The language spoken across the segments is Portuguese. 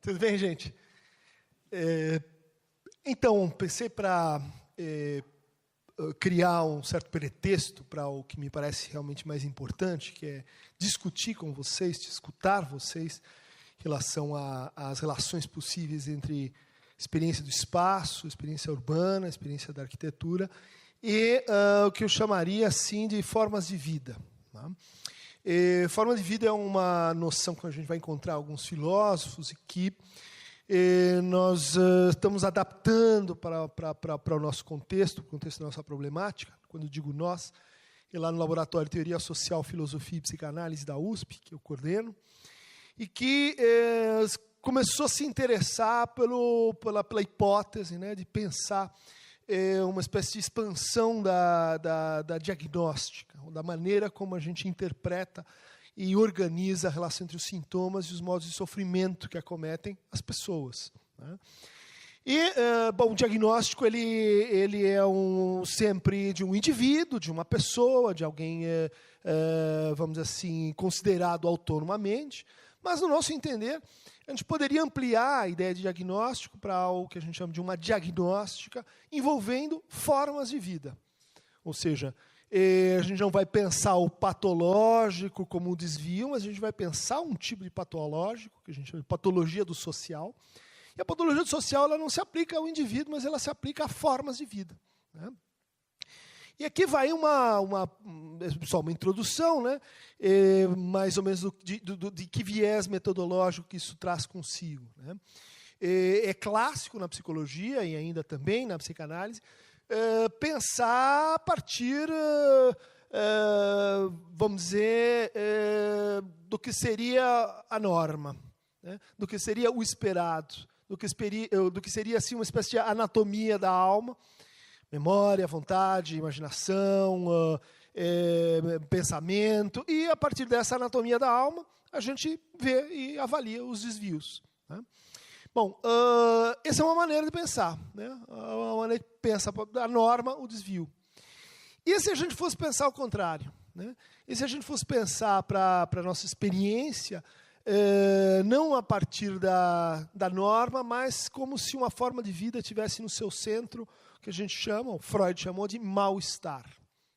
Tudo bem, gente? Então, pensei para criar um certo pretexto para o que me parece realmente mais importante, que é discutir com vocês, escutar vocês, em relação às relações possíveis entre experiência do espaço, experiência urbana, experiência da arquitetura, e o que eu chamaria assim de formas de vida. Tá? Forma de vida é uma noção que a gente vai encontrar alguns filósofos e que nós estamos adaptando para o nosso contexto, o contexto da nossa problemática. Quando eu digo nós, é lá no Laboratório de Teoria Social, Filosofia e Psicanálise da USP, que eu coordeno, e que começou a se interessar pela hipótese, né, de pensar uma espécie de expansão da diagnóstica, da maneira como a gente interpreta e organiza a relação entre os sintomas e os modos de sofrimento que acometem as pessoas. Né? E, bom, o diagnóstico ele é sempre de um indivíduo, de uma pessoa, de alguém, vamos dizer assim, considerado autonomamente, mas, no nosso entender, a gente poderia ampliar a ideia de diagnóstico para o que a gente chama de uma diagnóstica envolvendo formas de vida. Ou seja, a gente não vai pensar o patológico como um desvio, mas a gente vai pensar um tipo de patológico, que a gente chama de patologia do social. E a patologia do social ela não se aplica ao indivíduo, mas ela se aplica a formas de vida. Né? E aqui vai só uma introdução, né? Mais ou menos de que viés metodológico que isso traz consigo. Né? É clássico na psicologia e ainda também na psicanálise pensar a partir, vamos dizer, do que seria a norma, né? Do que seria o esperado, do que seria assim, uma espécie de anatomia da alma, memória, vontade, imaginação, pensamento, e a partir dessa anatomia da alma, a gente vê e avalia os desvios. Né? Bom, essa é uma maneira de pensar, né? Uma maneira de pensar a norma, o desvio. E se a gente fosse pensar ao contrário? Né? E se a gente fosse pensar para a nossa experiência, não a partir da norma, mas como se uma forma de vida tivesse no seu centro o que a gente chama, o Freud chamou de mal-estar.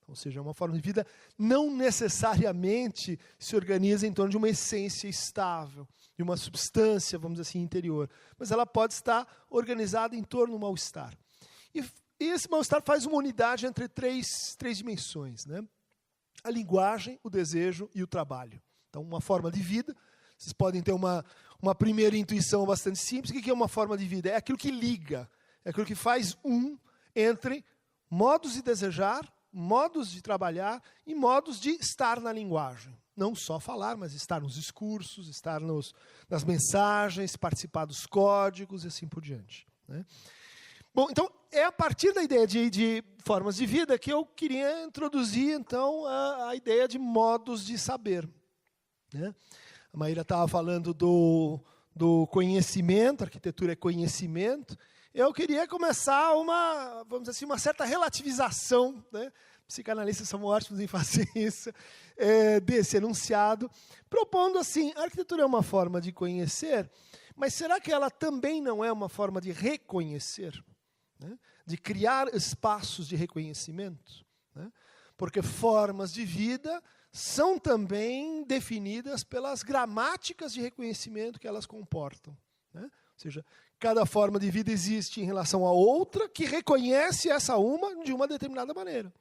Ou seja, uma forma de vida não necessariamente se organiza em torno de uma essência estável, de uma substância, vamos dizer assim, interior. Mas ela pode estar organizada em torno do mal-estar. E esse mal-estar faz uma unidade entre três dimensões. Né? A linguagem, o desejo e o trabalho. Então, uma forma de vida. Vocês podem ter uma primeira intuição bastante simples. O que é uma forma de vida? É aquilo que liga, é aquilo que faz entre modos de desejar, modos de trabalhar e modos de estar na linguagem. Não só falar, mas estar nos discursos, estar nas mensagens, participar dos códigos e assim por diante. Né? Bom, então, é a partir da ideia de formas de vida que eu queria introduzir, então, a ideia de modos de saber. Né? A Maíra estava falando do conhecimento, a arquitetura é conhecimento. Eu queria começar vamos dizer assim, uma certa relativização, né? Psicanalistas são ótimos em fazer isso, desse enunciado, propondo assim, a arquitetura é uma forma de conhecer, mas será que ela também não é uma forma de reconhecer? Né? De criar espaços de reconhecimento? Né? Porque formas de vida são também definidas pelas gramáticas de reconhecimento que elas comportam. Né? Ou seja, cada forma de vida existe em relação a outra que reconhece essa uma de uma determinada maneira.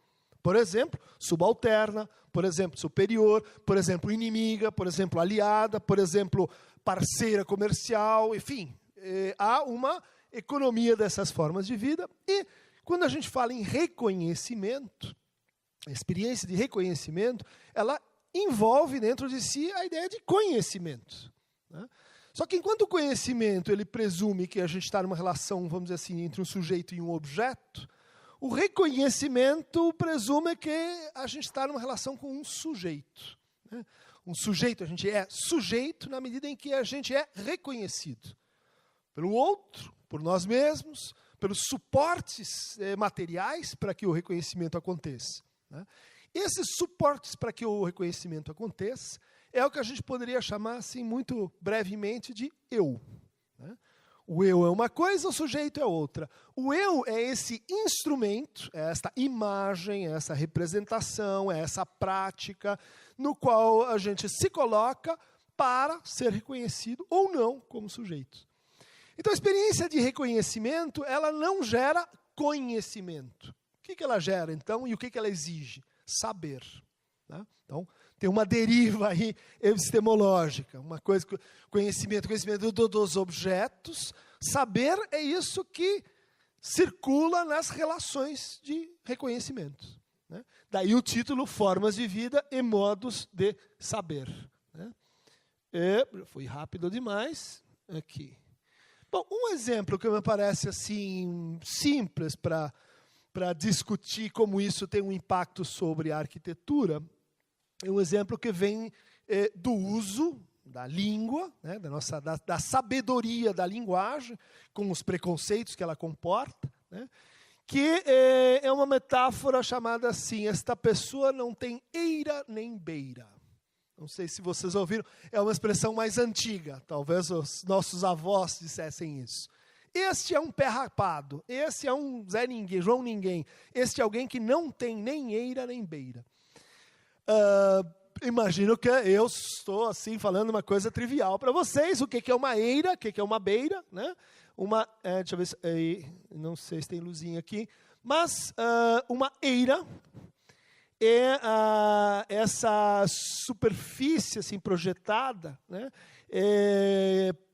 Por exemplo, subalterna, por exemplo, superior, por exemplo, inimiga, por exemplo, aliada, por exemplo, parceira comercial, enfim. Há uma economia dessas formas de vida. E quando a gente fala em reconhecimento, a experiência de reconhecimento, ela envolve dentro de si a ideia de conhecimento. Né? Só que enquanto o conhecimento ele presume que a gente está numa relação, vamos dizer assim, entre um sujeito e um objeto, o reconhecimento presume que a gente está numa relação com um sujeito. Né? Um sujeito, a gente é sujeito na medida em que a gente é reconhecido pelo outro, por nós mesmos, pelos suportes materiais para que o reconhecimento aconteça. Né? Esses suportes para que o reconhecimento aconteça é o que a gente poderia chamar, assim, muito brevemente, de eu. né? O eu é uma coisa, o sujeito é outra. O eu é esse instrumento, é esta imagem, é essa representação, é essa prática no qual a gente se coloca para ser reconhecido ou não como sujeito. Então, a experiência de reconhecimento, ela não gera conhecimento. O que ela gera, então, e o que ela exige? Saber. Né? Então, tem uma deriva aí epistemológica, uma coisa, conhecimento dos objetos. Saber é isso que circula nas relações de reconhecimento. Né? Daí o título, Formas de Vida e Modos de Saber. Né? Fui rápido demais aqui. Bom, um exemplo que me parece assim simples para discutir como isso tem um impacto sobre a arquitetura é um exemplo que vem do uso da língua, né, da sabedoria da linguagem, com os preconceitos que ela comporta, né, que é uma metáfora chamada assim: esta pessoa não tem eira nem beira. Não sei se vocês ouviram, é uma expressão mais antiga, talvez os nossos avós dissessem isso. Este é um pé rapado, esse é um Zé Ninguém, João Ninguém, este é alguém que não tem nem eira nem beira. Imagino que eu estou assim falando uma coisa trivial para vocês. O que é uma eira, o que é uma beira, né? Deixa eu ver se, não sei se tem luzinha aqui, mas uma eira é essa superfície assim projetada, né?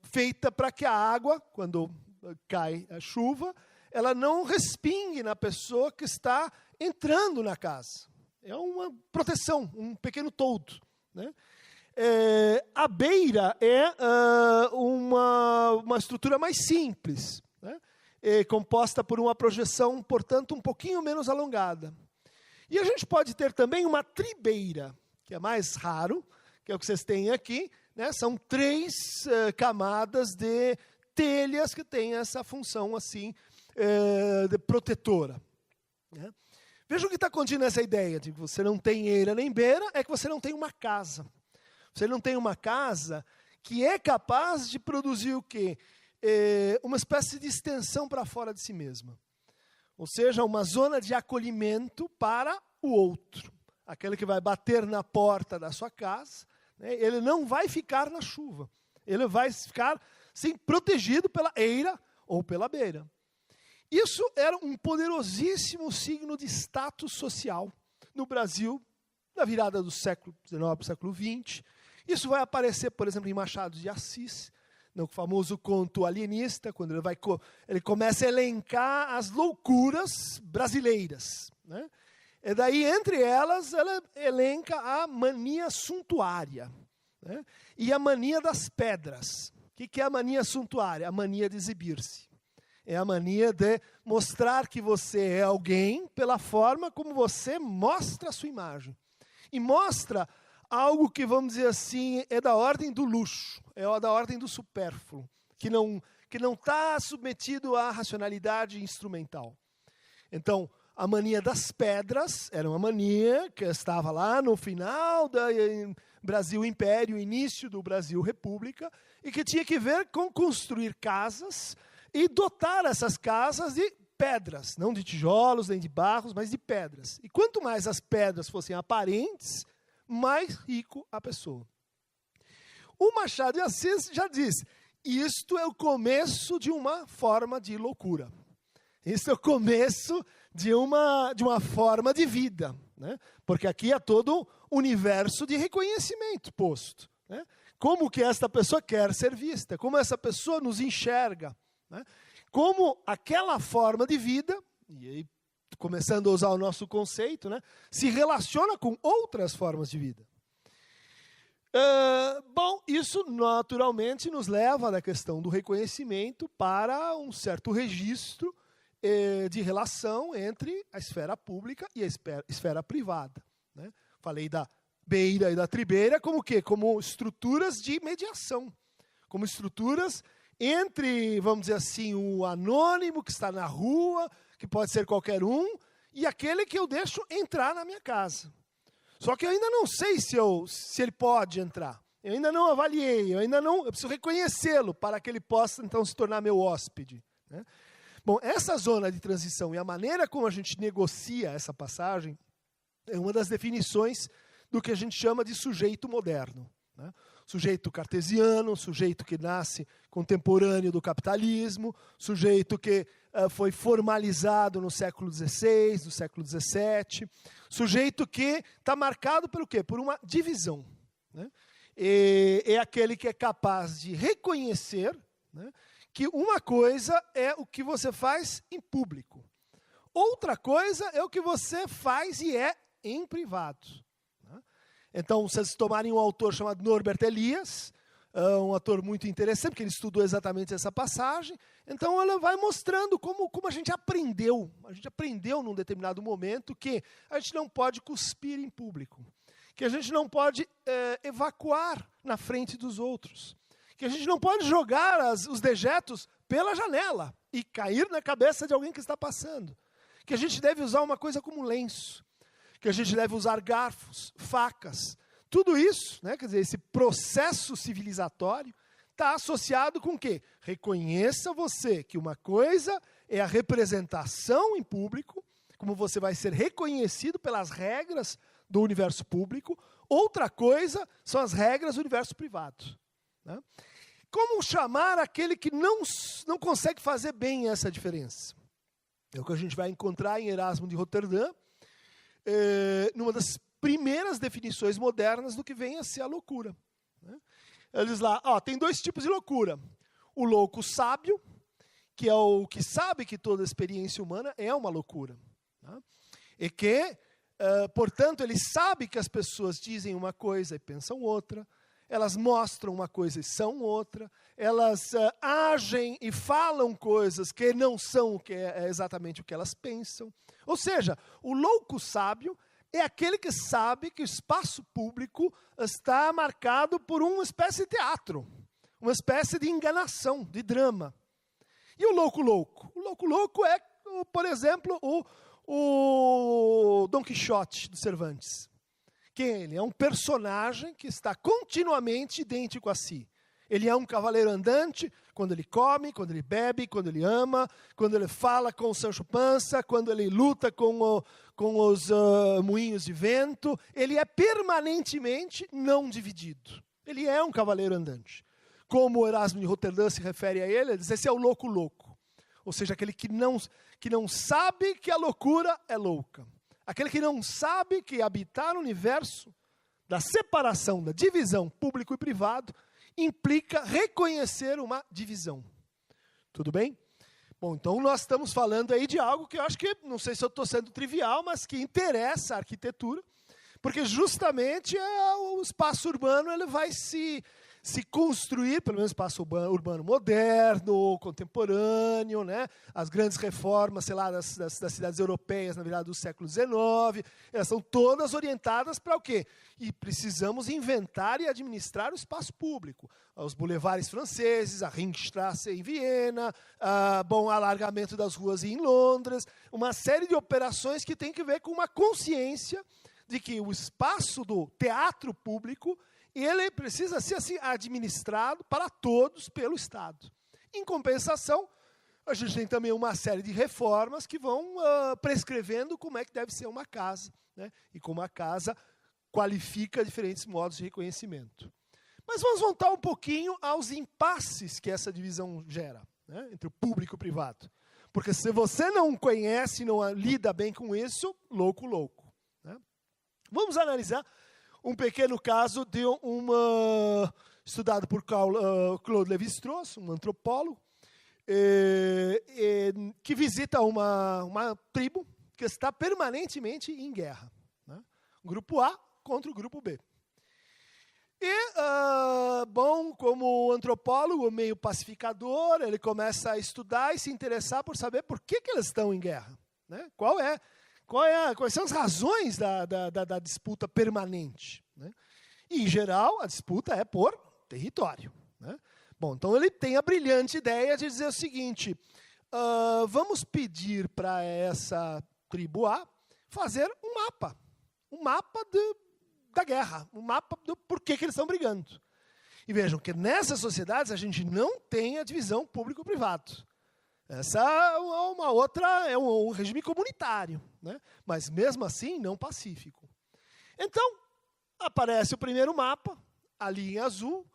Feita para que a água, quando cai a chuva, ela não respingue na pessoa que está entrando na casa. É uma proteção, um pequeno toldo. Né? A beira é uma estrutura mais simples, né? Composta por uma projeção, portanto, um pouquinho menos alongada. E a gente pode ter também uma tribeira, que é mais raro, que é o que vocês têm aqui. Né? São 3 camadas de telhas que têm essa função assim, de protetora. Né? Veja o que está contido nessa ideia de que você não tem eira nem beira, é que você não tem uma casa. Você não tem uma casa que é capaz de produzir o quê? Uma espécie de extensão para fora de si mesma. Ou seja, uma zona de acolhimento para o outro. Aquele que vai bater na porta da sua casa, né, ele não vai ficar na chuva. Ele vai ficar sim, protegido pela eira ou pela beira. Isso era um poderosíssimo signo de status social no Brasil, na virada do século XIX para o século XX. Isso vai aparecer, por exemplo, em Machado de Assis, no famoso conto Alienista, quando ele começa a elencar as loucuras brasileiras. Né? E daí, entre elas, ela elenca a mania suntuária, né? E a mania das pedras. O que é a mania suntuária? A mania de exibir-se. É a mania de mostrar que você é alguém pela forma como você mostra a sua imagem. E mostra algo que, vamos dizer assim, é da ordem do luxo, é da ordem do supérfluo, que não está submetido à racionalidade instrumental. Então, a mania das pedras era uma mania que estava lá no final do Brasil Império, início do Brasil República, e que tinha que ver com construir casas e dotar essas casas de pedras, não de tijolos, nem de barros, mas de pedras. E quanto mais as pedras fossem aparentes, mais rico a pessoa. O Machado de Assis já diz, isto é o começo de uma forma de loucura. Isto é o começo de uma forma de vida. Né? Porque aqui é todo um universo de reconhecimento posto. Né? Como que esta pessoa quer ser vista, como essa pessoa nos enxerga. Né? Como aquela forma de vida, e aí começando a usar o nosso conceito, né, se relaciona com outras formas de vida. Bom, isso naturalmente nos leva da questão do reconhecimento para um certo registro de relação entre a esfera pública e a esfera privada. Né? Falei da beira e da tribeira como o quê? Como estruturas de mediação, como estruturas entre, vamos dizer assim, o anônimo que está na rua, que pode ser qualquer um, e aquele que eu deixo entrar na minha casa. Só que eu ainda não sei se ele pode entrar. eu ainda não avaliei, eu preciso reconhecê-lo para que ele possa, então, se tornar meu hóspede. Né? Bom, essa zona de transição e a maneira como a gente negocia essa passagem é uma das definições do que a gente chama de sujeito moderno. Né? Sujeito cartesiano, sujeito que nasce contemporâneo do capitalismo, sujeito que foi formalizado no século XVI, no século XVII, sujeito que está marcado pelo quê? Por uma divisão. Né? É aquele que é capaz de reconhecer, né, que uma coisa é o que você faz em público, outra coisa é o que você faz e é em privado. Né? Então, se vocês tomarem um autor chamado Norbert Elias, um autor muito interessante, porque ele estudou exatamente essa passagem, então ela vai mostrando como a gente aprendeu num determinado momento que a gente não pode cuspir em público, que a gente não pode evacuar na frente dos outros, que a gente não pode jogar os dejetos pela janela e cair na cabeça de alguém que está passando, que a gente deve usar uma coisa como lenço, que a gente deve usar garfos, facas, tudo isso, né, quer dizer, esse processo civilizatório está associado com o quê? Reconheça você que uma coisa é a representação em público, como você vai ser reconhecido pelas regras do universo público, outra coisa são as regras do universo privado. Né? Como chamar aquele que não consegue fazer bem essa diferença? É o que a gente vai encontrar em Erasmo de Roterdã, numa das primeiras definições modernas do que vem a ser a loucura. Né? Ele diz lá, tem dois tipos de loucura. O louco sábio, que é o que sabe que toda experiência humana é uma loucura. Né? E que, portanto, ele sabe que as pessoas dizem uma coisa e pensam outra, elas mostram uma coisa e são outra, elas agem e falam coisas que não são o que é exatamente o que elas pensam. Ou seja, o louco sábio é aquele que sabe que o espaço público está marcado por uma espécie de teatro, uma espécie de enganação, de drama. E o louco louco? O louco louco é, por exemplo, o Dom Quixote do Cervantes. Quem é ele? É um personagem que está continuamente idêntico a si. Ele é um cavaleiro andante quando ele come, quando ele bebe, quando ele ama, quando ele fala com o Sancho Panza, quando ele luta com os moinhos de vento. Ele é permanentemente não dividido. Ele é um cavaleiro andante. Como o Erasmo de Roterdã se refere a ele diz, esse é o louco louco. Ou seja, aquele que não sabe que a loucura é louca. Aquele que não sabe que habitar no universo da separação, da divisão público e privado, implica reconhecer uma divisão. Tudo bem? Bom, então nós estamos falando aí de algo que eu acho que, não sei se eu estou sendo trivial, mas que interessa a arquitetura, porque justamente o espaço urbano ele vai se construir, pelo menos espaço urbano moderno, contemporâneo, né? As grandes reformas, sei lá, das cidades europeias na virada do século XIX, elas são todas orientadas para o quê? E precisamos inventar e administrar o espaço público. Os boulevards franceses, a Ringstrasse em Viena, o alargamento das ruas em Londres, uma série de operações que tem que ver com uma consciência de que o espaço do teatro público ele precisa ser assim, administrado para todos pelo Estado. Em compensação, a gente tem também uma série de reformas que vão prescrevendo como é que deve ser uma casa, né? E como a casa qualifica diferentes modos de reconhecimento. Mas vamos voltar um pouquinho aos impasses que essa divisão gera, né? Entre o público e o privado. Porque se você não conhece, não lida bem com isso, louco, louco. Né? Vamos analisar um pequeno caso de estudado por Claude Lévi-Strauss, um antropólogo, que visita uma tribo que está permanentemente em guerra. Né? O grupo A contra o grupo B. E, como antropólogo, meio pacificador, ele começa a estudar e se interessar por saber por que eles estão em guerra. Né? Quais são as razões da disputa permanente? Né? E, em geral, a disputa é por território. Né? Bom, então ele tem a brilhante ideia de dizer o seguinte, vamos pedir para essa tribo A fazer um mapa da guerra, um mapa do porquê que eles estão brigando. E vejam que nessas sociedades a gente não tem a divisão público-privado. Essa é uma outra, é um regime comunitário, né? Mas mesmo assim não pacífico. Então, aparece o primeiro mapa, ali em azul,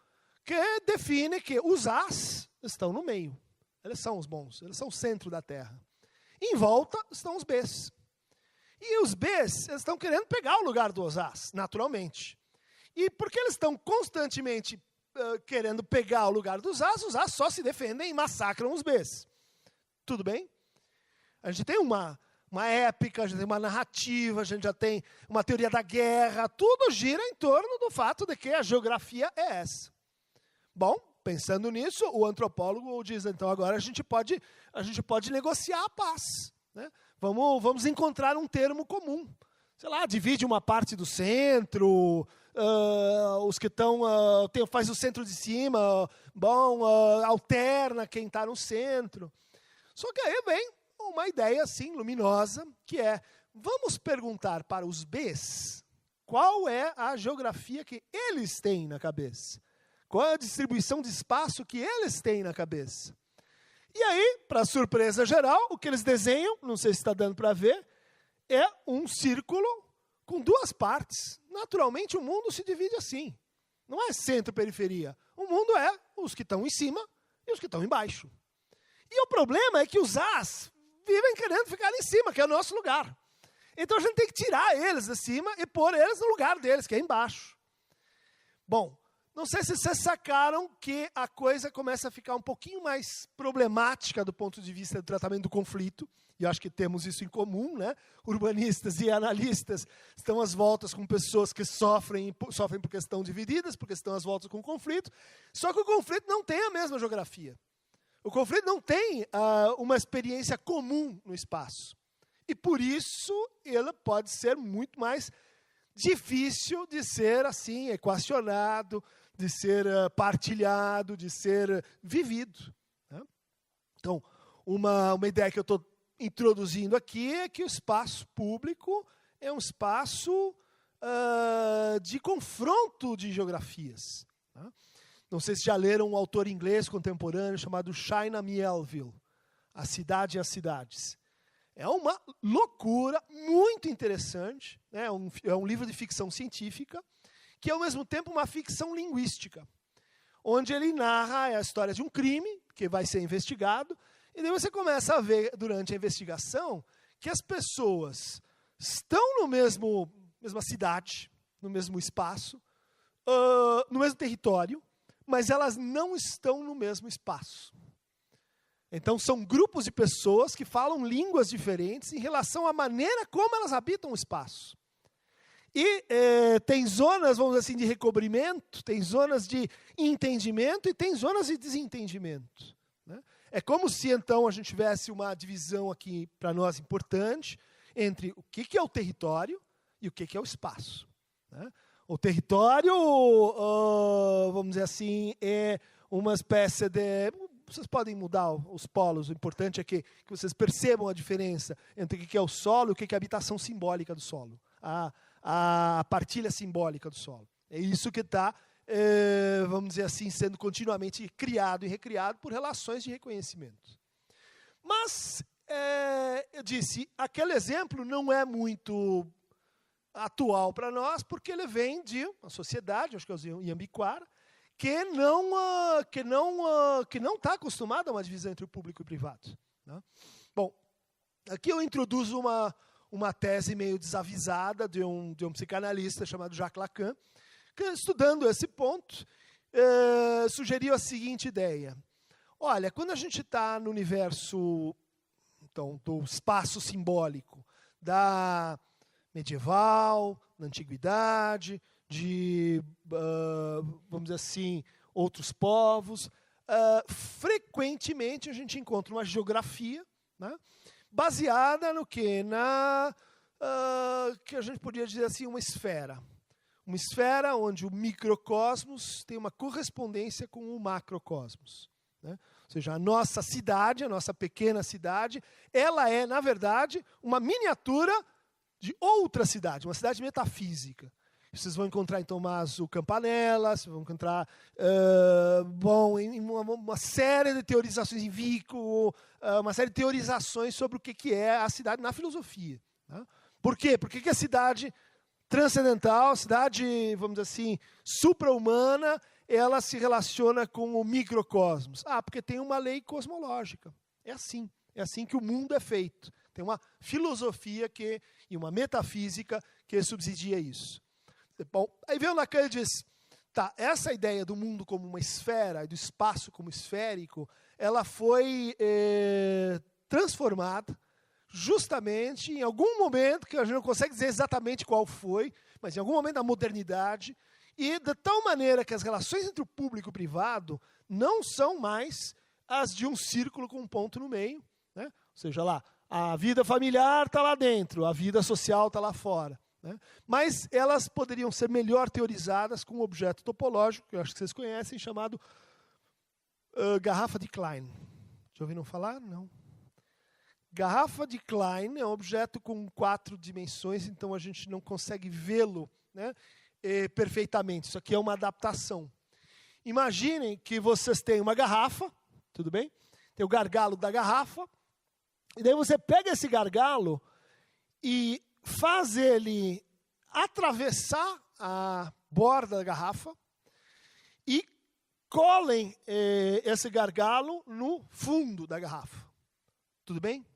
que define que os As estão no meio. Eles são os bons, eles são o centro da Terra. Em volta estão os Bs. E os Bs, eles estão querendo pegar o lugar dos As, naturalmente. E porque eles estão constantemente querendo pegar o lugar dos As, os As só se defendem e massacram os Bs. Tudo bem? A gente tem uma épica, a gente tem uma narrativa, a gente já tem uma teoria da guerra, tudo gira em torno do fato de que a geografia é essa. Bom, pensando nisso, o antropólogo diz, então agora a gente pode negociar a paz, né? Vamos encontrar um termo comum. Sei lá, divide uma parte do centro, os que estão, faz o centro de cima, alterna quem está no centro. Só que aí vem uma ideia assim, luminosa, que é, vamos perguntar para os Bs qual é a geografia que eles têm na cabeça. Qual é a distribuição de espaço que eles têm na cabeça. E aí, para surpresa geral, o que eles desenham, não sei se está dando para ver, é um círculo com duas partes. Naturalmente, o mundo se divide assim. Não é centro-periferia. O mundo é os que estão em cima e os que estão embaixo. E o problema é que os As vivem querendo ficar em cima, que é o nosso lugar. Então a gente tem que tirar eles de cima e pôr eles no lugar deles, que é embaixo. Bom, não sei se vocês sacaram que a coisa começa a ficar um pouquinho mais problemática do ponto de vista do tratamento do conflito. E eu acho que temos isso em comum, né? Urbanistas e analistas estão às voltas com pessoas que sofrem por questão divididas, porque estão às voltas com o conflito. Só que o conflito não tem a mesma geografia. O conflito não tem uma experiência comum no espaço. E por isso ele pode ser muito mais difícil de ser assim equacionado, de ser partilhado, de ser vivido, né? Então, uma ideia que eu estou introduzindo aqui é que o espaço público é um espaço de confronto de geografias, né? Não sei se já leram um autor inglês contemporâneo chamado China Miéville, A Cidade e as Cidades. É uma loucura muito interessante, né? É um livro de ficção científica, que é ao mesmo tempo uma ficção linguística, onde ele narra a história de um crime que vai ser investigado, e daí você começa a ver, durante a investigação, que as pessoas estão no mesma cidade, no mesmo espaço, no mesmo território, mas elas não estão no mesmo espaço. Então, são grupos de pessoas que falam línguas diferentes em relação à maneira como elas habitam o espaço. E tem zonas, vamos dizer assim, de recobrimento, tem zonas de entendimento e tem zonas de desentendimento, né? É como se, então, a gente tivesse uma divisão aqui, para nós, importante, entre o que é o território e o que é o espaço, né? O território, vamos dizer assim, é uma espécie de... Vocês podem mudar os polos, o importante é que vocês percebam a diferença entre o que é o solo e o que é a habitação simbólica do solo, a partilha simbólica do solo. É isso que está, vamos dizer assim, sendo continuamente criado e recriado por relações de reconhecimento. Mas, eu disse, aquele exemplo não é muito atual para nós, porque ele vem de uma sociedade, acho que é o Iambiquara, que não está acostumada a uma divisão entre o público e o privado, né? Bom, aqui eu introduzo uma tese meio desavisada de um psicanalista chamado Jacques Lacan, que, estudando esse ponto, sugeriu a seguinte ideia. Olha, quando a gente está no universo, então, do espaço simbólico da medieval, na antiguidade, de, vamos dizer assim, outros povos, frequentemente a gente encontra uma geografia, né, baseada no quê? Que a gente poderia dizer assim, uma esfera. Uma esfera onde o microcosmos tem uma correspondência com o macrocosmos, né? Ou seja, a nossa cidade, a nossa pequena cidade, ela é, na verdade, uma miniatura de outra cidade, uma cidade metafísica. Vocês vão encontrar em Tommaso Campanella, vocês vão encontrar em uma série de teorizações em Vico, uma série de teorizações sobre o que é a cidade na filosofia. Tá? Por quê? Por que a cidade transcendental, cidade, vamos dizer assim, supra-humana, ela se relaciona com o microcosmos? Porque tem uma lei cosmológica. É assim que o mundo é feito. Tem uma filosofia e uma metafísica que subsidia isso. Bom, aí vem o Lacan e diz, essa ideia do mundo como uma esfera, do espaço como esférico, ela foi transformada justamente em algum momento, que a gente não consegue dizer exatamente qual foi, mas em algum momento da modernidade, e de tal maneira que as relações entre o público e o privado não são mais as de um círculo com um ponto no meio, né? Ou seja, lá, a vida familiar está lá dentro, a vida social está lá fora. Né? Mas elas poderiam ser melhor teorizadas com um objeto topológico, que eu acho que vocês conhecem, chamado garrafa de Klein. Já ouviram falar? Não. Garrafa de Klein é um objeto com 4 dimensões, então a gente não consegue vê-lo, né, perfeitamente. Isso aqui é uma adaptação. Imaginem que vocês têm uma garrafa, tudo bem? Tem o gargalo da garrafa, e daí você pega esse gargalo e faz ele atravessar a borda da garrafa e colhem esse gargalo no fundo da garrafa. Tudo bem?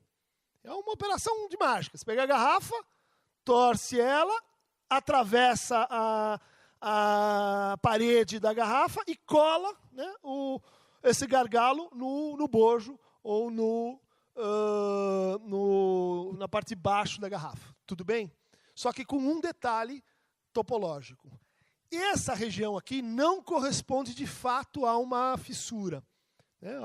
É uma operação de mágica. Você pega a garrafa, torce ela, atravessa a parede da garrafa e cola, né, esse gargalo no bojo ou na parte de baixo da garrafa. Tudo bem? Só que com um detalhe topológico. Essa região aqui não corresponde de fato a uma fissura, né,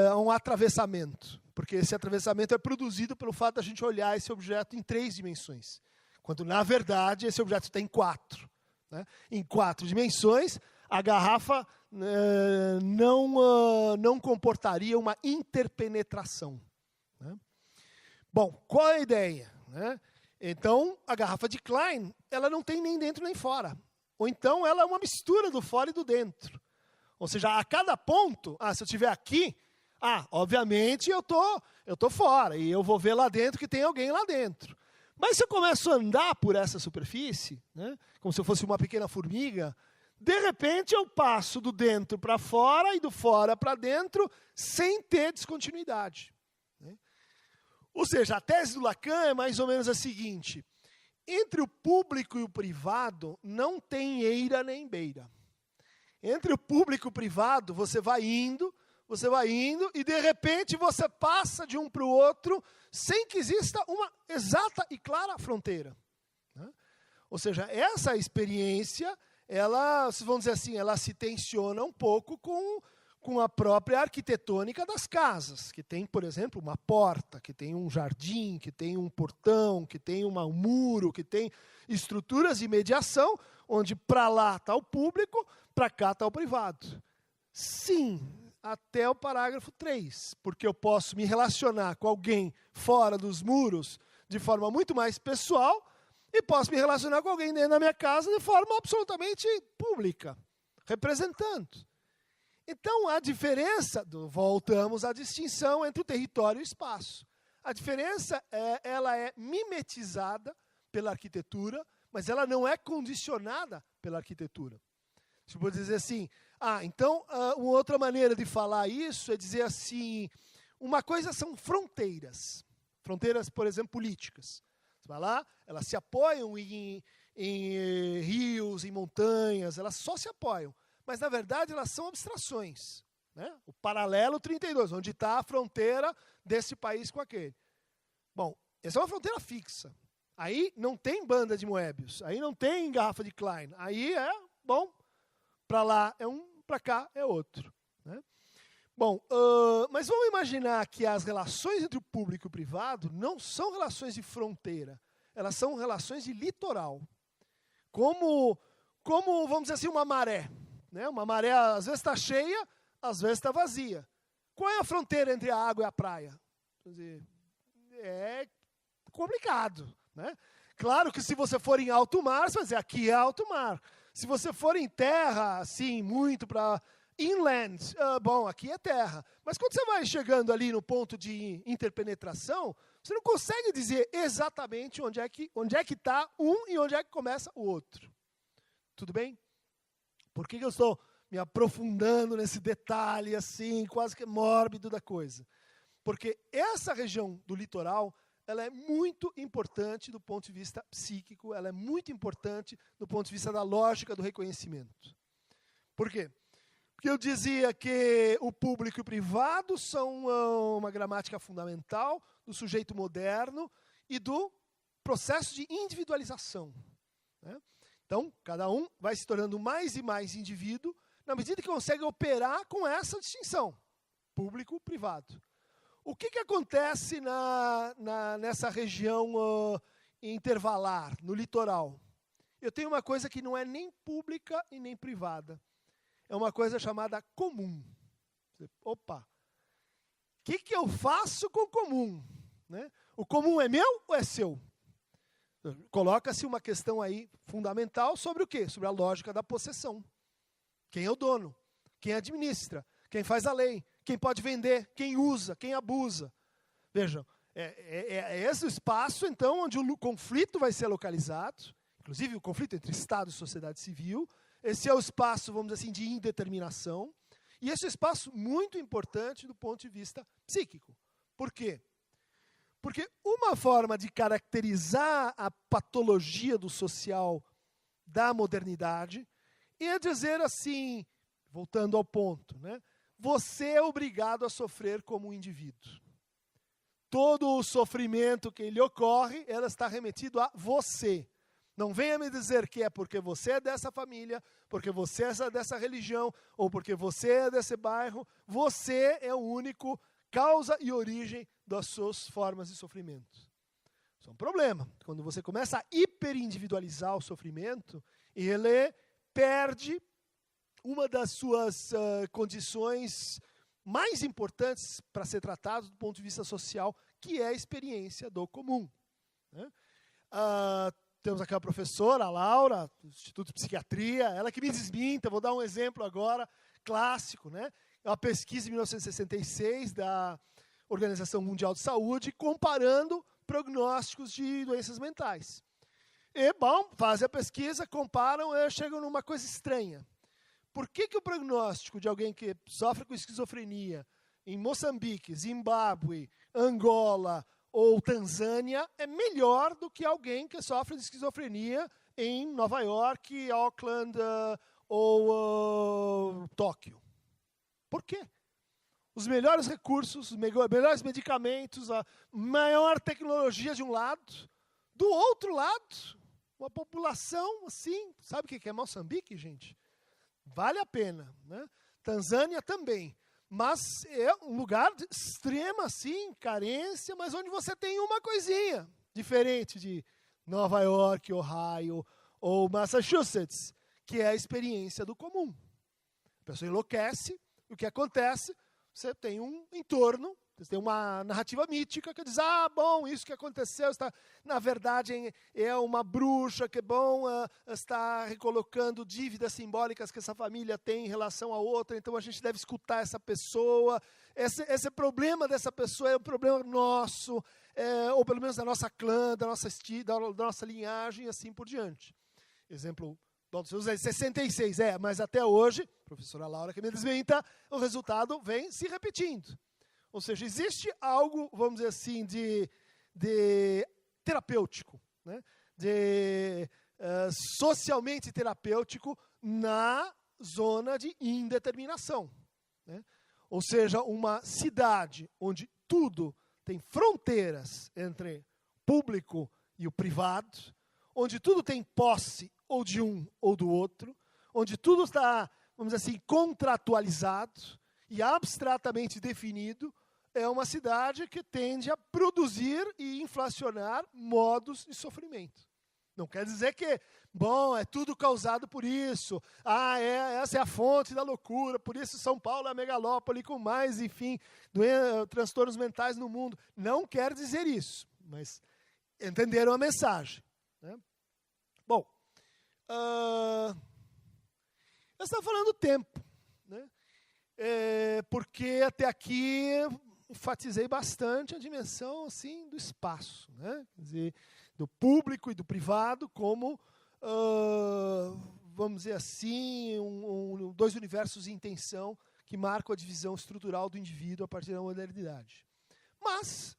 a um atravessamento. Porque esse atravessamento é produzido pelo fato de a gente olhar esse objeto em 3 dimensões. Quando, na verdade, esse objeto está em 4. Né? Em 4 dimensões, a garrafa não comportaria uma interpenetração. Né? Bom, qual é a ideia? Né? Então, a garrafa de Klein, ela não tem nem dentro nem fora. Ou então, ela é uma mistura do fora e do dentro. Ou seja, a cada ponto, se eu estiver aqui, obviamente eu tô fora, e eu vou ver lá dentro que tem alguém lá dentro. Mas se eu começo a andar por essa superfície, né, como se eu fosse uma pequena formiga, de repente eu passo do dentro para fora e do fora para dentro sem ter descontinuidade. Né? Ou seja, a tese do Lacan é mais ou menos a seguinte: entre o público e o privado não tem eira nem beira. Entre o público e o privado, você vai indo, e de repente você passa de um para o outro sem que exista uma exata e clara fronteira. Né? Ou seja, essa experiência, ela, vamos dizer assim, ela se tensiona um pouco com a própria arquitetônica das casas, que tem, por exemplo, uma porta, que tem um jardim, que tem um portão, que tem um muro, que tem estruturas de mediação, onde para lá está o público, para cá está o privado. Sim, até o parágrafo 3, porque eu posso me relacionar com alguém fora dos muros de forma muito mais pessoal e posso me relacionar com alguém dentro da minha casa de forma absolutamente pública, representando. Então, a diferença, voltamos à distinção entre o território e o espaço. A diferença ela é mimetizada pela arquitetura, mas ela não é condicionada pela arquitetura. Você pode dizer assim, então, uma outra maneira de falar isso é dizer assim, uma coisa são fronteiras. Fronteiras, por exemplo, políticas. Você vai lá, elas se apoiam em rios, em montanhas, elas só se apoiam. Mas, na verdade, elas são abstrações. Né? O paralelo 32, onde está a fronteira desse país com aquele. Bom, essa é uma fronteira fixa. Aí não tem banda de Moebius, aí não tem garrafa de Klein. Aí para lá é um, para cá é outro. Né? Bom, mas vamos imaginar que as relações entre o público e o privado não são relações de fronteira, elas são relações de litoral. Como vamos dizer assim, uma maré. Né? Uma maré às vezes está cheia, às vezes está vazia. Qual é a fronteira entre a água e a praia? Quer dizer, é complicado. Né? Claro que se você for em alto mar, você vai dizer, aqui é alto mar. Se você for em terra, assim, muito para inland, bom, aqui é terra. Mas quando você vai chegando ali no ponto de interpenetração, você não consegue dizer exatamente onde é que está um e onde é que começa o outro. Tudo bem? Por que eu estou me aprofundando nesse detalhe, assim, quase que mórbido da coisa? Porque essa região do litoral, ela é muito importante do ponto de vista psíquico, ela é muito importante do ponto de vista da lógica do reconhecimento. Por quê? Porque eu dizia que o público e o privado são uma gramática fundamental do sujeito moderno e do processo de individualização, né? Então, cada um vai se tornando mais e mais indivíduo na medida que consegue operar com essa distinção, público-privado. O que acontece nessa região intervalar, no litoral? Eu tenho uma coisa que não é nem pública e nem privada. É uma coisa chamada comum. Opa, o que eu faço com o comum? Né? O comum é meu ou é seu? Coloca-se uma questão aí fundamental sobre o quê? Sobre a lógica da possessão. Quem é o dono? Quem administra? Quem faz a lei? Quem pode vender? Quem usa? Quem abusa? Vejam, é esse o espaço, então, onde o conflito vai ser localizado, inclusive o conflito entre Estado e sociedade civil. Esse é o espaço, vamos dizer assim, de indeterminação. E esse é um espaço muito importante do ponto de vista psíquico. Por quê? Porque uma forma de caracterizar a patologia do social da modernidade é dizer assim, voltando ao ponto, né? Você é obrigado a sofrer como um indivíduo. Todo o sofrimento que lhe ocorre, ela está remetido a você. Não venha me dizer que é porque você é dessa família, porque você é dessa religião, ou porque você é desse bairro. Você é o único causa e origem das suas formas de sofrimento. Isso é um problema. Quando você começa a hiperindividualizar o sofrimento, ele perde uma das suas condições mais importantes para ser tratado do ponto de vista social, que é a experiência do comum, né? Temos aquela professora, a Laura, do Instituto de Psiquiatria, ela que me desminta, vou dar um exemplo agora, clássico, né? É uma pesquisa em 1966 da Organização Mundial de Saúde, comparando prognósticos de doenças mentais. E, bom, fazem a pesquisa, comparam e chegam numa coisa estranha. Por que o prognóstico de alguém que sofre com esquizofrenia em Moçambique, Zimbábue, Angola ou Tanzânia é melhor do que alguém que sofre de esquizofrenia em Nova York, Auckland ou Tóquio? Por quê? Os melhores recursos, os melhores medicamentos, a maior tecnologia de um lado, do outro lado, uma população assim, sabe o que é Moçambique, gente? Vale a pena, né? Tanzânia também. Mas é um lugar de extrema, assim, carência, mas onde você tem uma coisinha diferente de Nova York, Ohio ou Massachusetts, que é a experiência do comum. A pessoa enlouquece, o que acontece? Você tem um entorno, você tem uma narrativa mítica que diz, bom, isso que aconteceu, está, na verdade é uma bruxa que, bom, está recolocando dívidas simbólicas que essa família tem em relação a outra, então a gente deve escutar essa pessoa. Esse problema dessa pessoa é um problema nosso, ou pelo menos da nossa clã, da nossa linhagem, e assim por diante. Exemplo, bom, você usa 66, mas até hoje, professora Laura que me desmenta, o resultado vem se repetindo. Ou seja, existe algo, vamos dizer assim, de terapêutico, né? Socialmente terapêutico na zona de indeterminação, né? Ou seja, uma cidade onde tudo tem fronteiras entre público e o privado, onde tudo tem posse ou de um ou do outro, onde tudo está, vamos dizer assim, contratualizado e abstratamente definido, é uma cidade que tende a produzir e inflacionar modos de sofrimento. Não quer dizer que, bom, é tudo causado por isso. Essa é a fonte da loucura, por isso São Paulo é a megalópole com mais, enfim, transtornos mentais no mundo. Não quer dizer isso, mas entenderam a mensagem. eu estava falando do tempo, né? Porque até aqui enfatizei bastante a dimensão assim, do espaço, né? Quer dizer, do público e do privado como, vamos dizer assim, dois universos em tensão que marcam a divisão estrutural do indivíduo a partir da modernidade. Mas,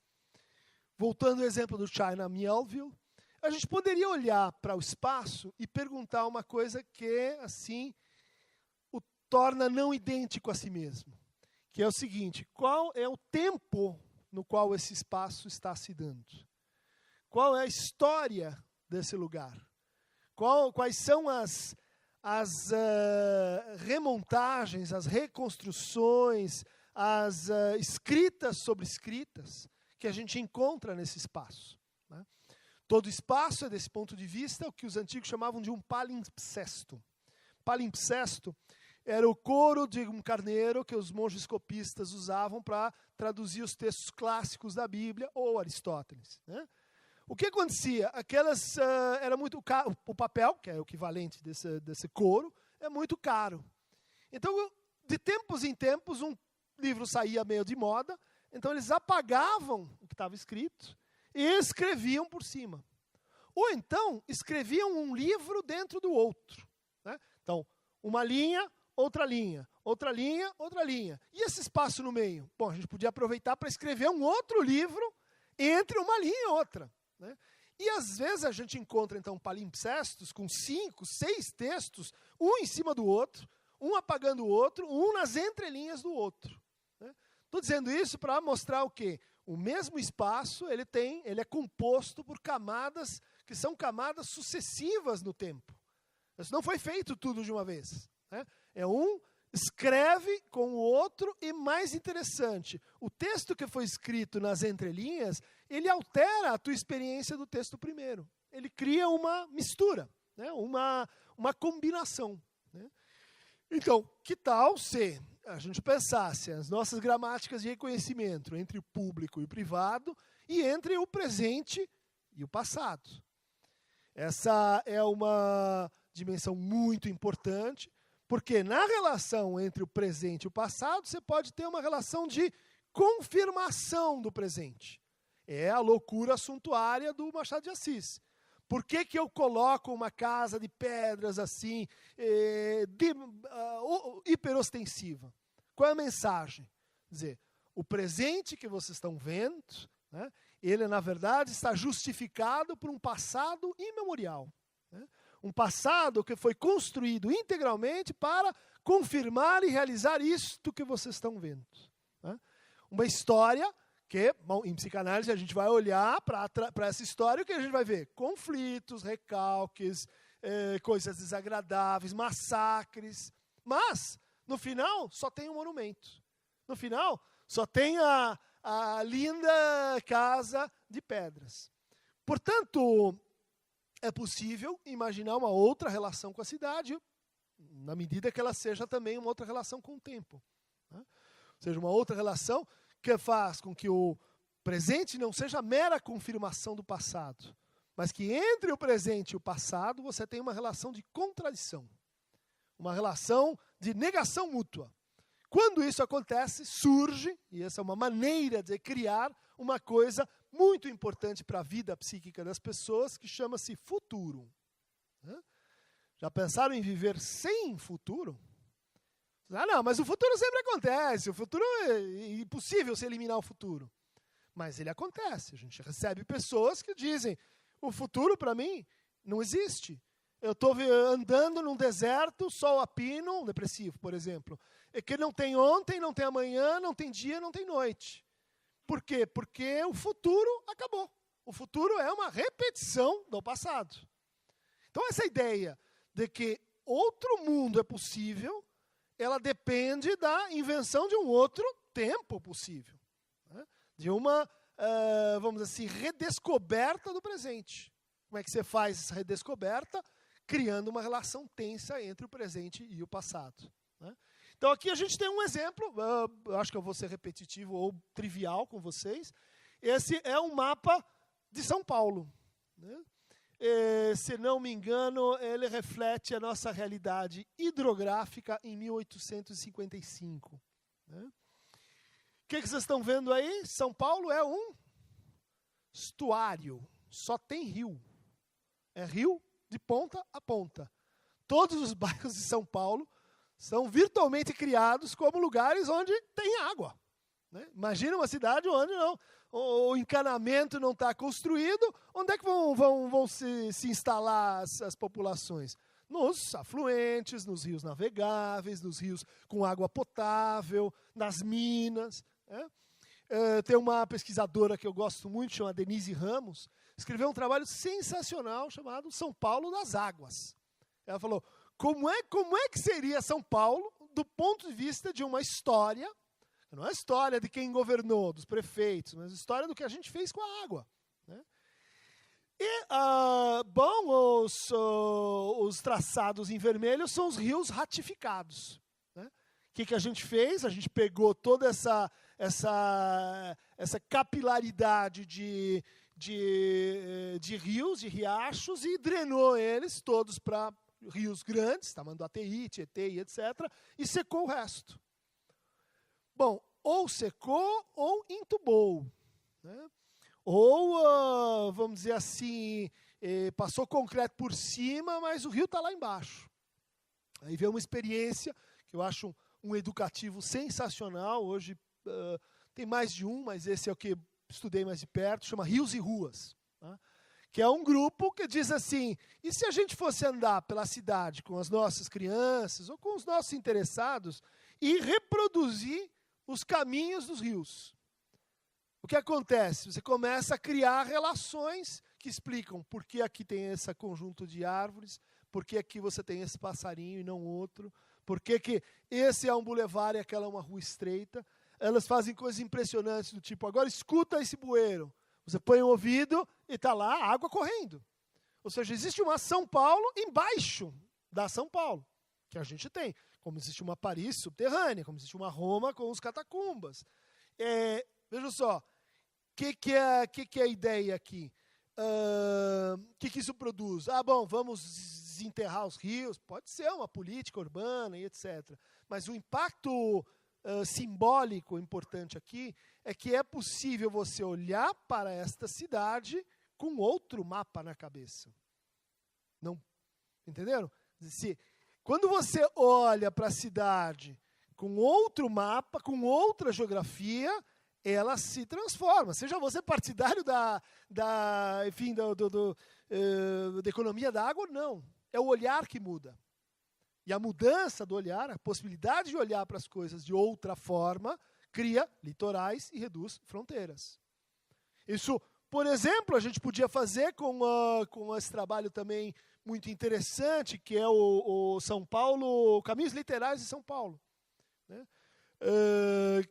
voltando ao exemplo do China Miéville, a gente poderia olhar para o espaço e perguntar uma coisa que, assim, o torna não idêntico a si mesmo, que é o seguinte: qual é o tempo no qual esse espaço está se dando? Qual é a história desse lugar? Quais são as remontagens, as reconstruções, as escritas sobre escritas que a gente encontra nesse espaço, né? Todo espaço é, desse ponto de vista, o que os antigos chamavam de um palimpsesto. Palimpsesto era o coro de um carneiro que os monges copistas usavam para traduzir os textos clássicos da Bíblia ou Aristóteles, né? O que acontecia? Era muito caro, o papel, que é o equivalente desse coro, é muito caro. Então, de tempos em tempos, um livro saía meio de moda, então eles apagavam o que estava escrito e escreviam por cima. Ou então, escreviam um livro dentro do outro, né? Então, uma linha, outra linha, outra linha, outra linha. E esse espaço no meio? Bom, a gente podia aproveitar para escrever um outro livro entre uma linha e outra, né? E às vezes a gente encontra então palimpsestos com 5, 6 textos, um em cima do outro, um apagando o outro, um nas entrelinhas do outro, né? Estou dizendo isso para mostrar o quê? O mesmo espaço ele é composto por camadas que são camadas sucessivas no tempo. Isso não foi feito tudo de uma vez, né? Um escreve com o outro e, mais interessante, o texto que foi escrito nas entrelinhas, ele altera a tua experiência do texto primeiro. Ele cria uma mistura, né? uma combinação, né? Então, que tal se a gente pensasse as nossas gramáticas de reconhecimento entre o público e o privado e entre o presente e o passado? Essa é uma dimensão muito importante, porque na relação entre o presente e o passado, você pode ter uma relação de confirmação do presente. É a loucura suntuária do Machado de Assis. Por que eu coloco uma casa de pedras assim, hiperostensiva? Qual é a mensagem? Quer dizer, o presente que vocês estão vendo, né, ele, na verdade, está justificado por um passado imemorial, né? Um passado que foi construído integralmente para confirmar e realizar isto que vocês estão vendo, né? Uma história que, bom, em psicanálise a gente vai olhar para essa história e o que a gente vai ver? Conflitos, recalques, coisas desagradáveis, massacres. Mas, no final, só tem um monumento. No final, só tem a linda casa de pedras. Portanto, é possível imaginar uma outra relação com a cidade, na medida que ela seja também uma outra relação com o tempo, né? Ou seja, uma outra relação que faz com que o presente não seja mera confirmação do passado, mas que entre o presente e o passado você tem uma relação de contradição, uma relação de negação mútua. Quando isso acontece, surge, e essa é uma maneira de criar uma coisa muito importante para a vida psíquica das pessoas, que chama-se futuro, né? Já pensaram em viver sem futuro? Ah, não, mas o futuro sempre acontece, o futuro é impossível se eliminar o futuro. Mas ele acontece, a gente recebe pessoas que dizem, o futuro para mim não existe. Eu estou andando num deserto, sol a pino, depressivo, por exemplo, é que não tem ontem, não tem amanhã, não tem dia, não tem noite. Por quê? Porque o futuro acabou. O futuro é uma repetição do passado. Então essa ideia de que outro mundo é possível, ela depende da invenção de um outro tempo possível, né? De uma, vamos dizer assim, redescoberta do presente. Como é que você faz essa redescoberta? Criando uma relação tensa entre o presente e o passado, né? Então aqui a gente tem um exemplo, acho que eu vou ser repetitivo ou trivial com vocês. Esse é um mapa de São Paulo, né? se não me engano, ele reflete a nossa realidade hidrográfica em 1855. Né? O que vocês estão vendo aí? São Paulo é um estuário, só tem rio. É rio de ponta a ponta. Todos os bairros de São Paulo são virtualmente criados como lugares onde tem água. Né? Imagina uma cidade onde o encanamento não está construído, onde é que vão se instalar as populações? Nos afluentes, nos rios navegáveis, nos rios com água potável, nas minas. Né? Tem uma pesquisadora que eu gosto muito, chama Denise Ramos, escreveu um trabalho sensacional chamado São Paulo das Águas. Ela falou, como é que seria São Paulo do ponto de vista de uma história, não é a história de quem governou, dos prefeitos, mas a história do que a gente fez com a água. Né? E, os traçados em vermelho são os rios ratificados. Né? O que a gente fez? A gente pegou toda essa capilaridade de rios, de riachos, e drenou eles todos para rios grandes, Tamanduateí, Tietê, etc., e secou o resto. Bom, ou secou ou entubou. Né? Ou, vamos dizer assim, passou concreto por cima, mas o rio está lá embaixo. Aí veio uma experiência que eu acho um educativo sensacional. Hoje tem mais de um, mas esse é o que estudei mais de perto, chama Rios e Ruas. Tá? Que é um grupo que diz assim, e se a gente fosse andar pela cidade com as nossas crianças ou com os nossos interessados e reproduzir os caminhos dos rios? O que acontece? Você começa a criar relações que explicam por que aqui tem esse conjunto de árvores, por que aqui você tem esse passarinho e não outro, por que esse é um bulevar e aquela é uma rua estreita. Elas fazem coisas impressionantes do tipo, agora escuta esse bueiro. Você põe o ouvido e está lá a água correndo. Ou seja, existe uma São Paulo embaixo da São Paulo, que a gente tem. Como existe uma Paris subterrânea, como existe uma Roma com os catacumbas. Veja só, o que é a ideia aqui? O que isso produz? Bom, vamos desenterrar os rios. Pode ser uma política urbana e etc. Mas o impacto simbólico importante aqui é que é possível você olhar para esta cidade com outro mapa na cabeça. Não, entenderam? Quando você olha para a cidade com outro mapa, com outra geografia, ela se transforma. Seja você partidário da economia da água, não. É o olhar que muda. E a mudança do olhar, a possibilidade de olhar para as coisas de outra forma, cria litorais e reduz fronteiras. Isso, por exemplo, a gente podia fazer com esse trabalho também muito interessante, que é o São Paulo, Caminhos Literais de São Paulo. Né?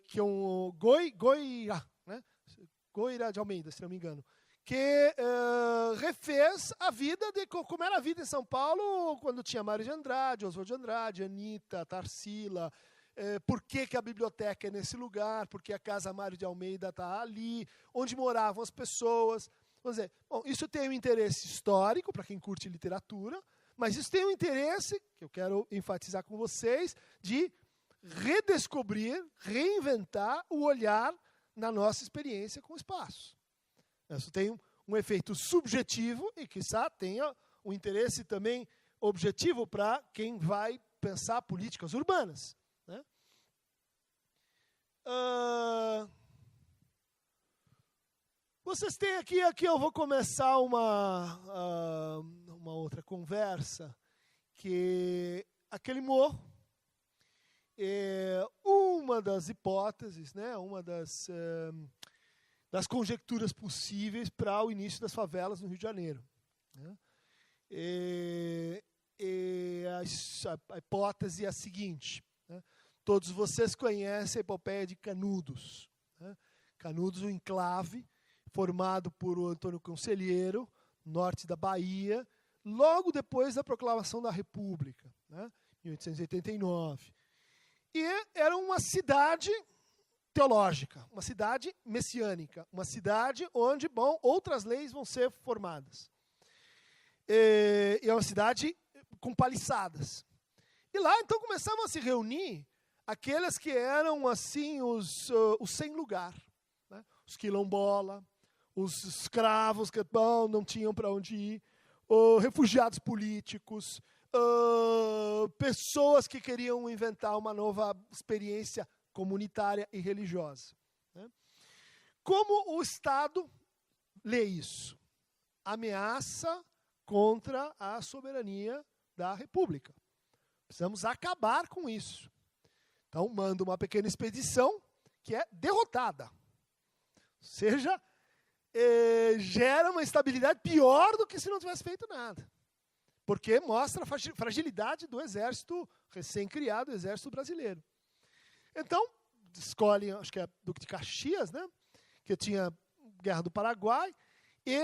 Que é um Goira, né? Goira de Almeida, se não me engano, que refez a vida como era a vida em São Paulo quando tinha Mário de Andrade, Oswald de Andrade, Anitta, Tarsila, por que a biblioteca é nesse lugar, por que a Casa Mário de Almeida está ali, onde moravam as pessoas. Vamos dizer, bom, isso tem um interesse histórico para quem curte literatura, mas isso tem um interesse, que eu quero enfatizar com vocês, de redescobrir, reinventar o olhar na nossa experiência com o espaço. Isso tem um efeito subjetivo e, quiçá, tenha um interesse também objetivo para quem vai pensar políticas urbanas. Né? Vocês têm aqui eu vou começar uma outra conversa, que aquele morro é uma das hipóteses, né, uma das conjecturas possíveis para o início das favelas no Rio de Janeiro. Né? A hipótese é a seguinte, né? Todos vocês conhecem a epopeia de Canudos. Né? Canudos, um enclave formado por Antônio Conselheiro, norte da Bahia, logo depois da proclamação da República, né? Em 1889. E era uma cidade teológica, uma cidade messiânica, uma cidade onde, outras leis vão ser formadas. E é uma cidade com paliçadas. E lá, então, começavam a se reunir aqueles que eram, assim, os sem lugar. Né? Os quilombola, os escravos que não tinham para onde ir, refugiados políticos, pessoas que queriam inventar uma nova experiência comunitária e religiosa. Né? Como o Estado lê isso? Ameaça contra a soberania da República. Precisamos acabar com isso. Então, manda uma pequena expedição que é derrotada. Ou seja, gera uma estabilidade pior do que se não tivesse feito nada. Porque mostra a fragilidade do exército recém-criado, o exército brasileiro. Então, escolhem, acho que é Duque de Caxias, né, que tinha Guerra do Paraguai, e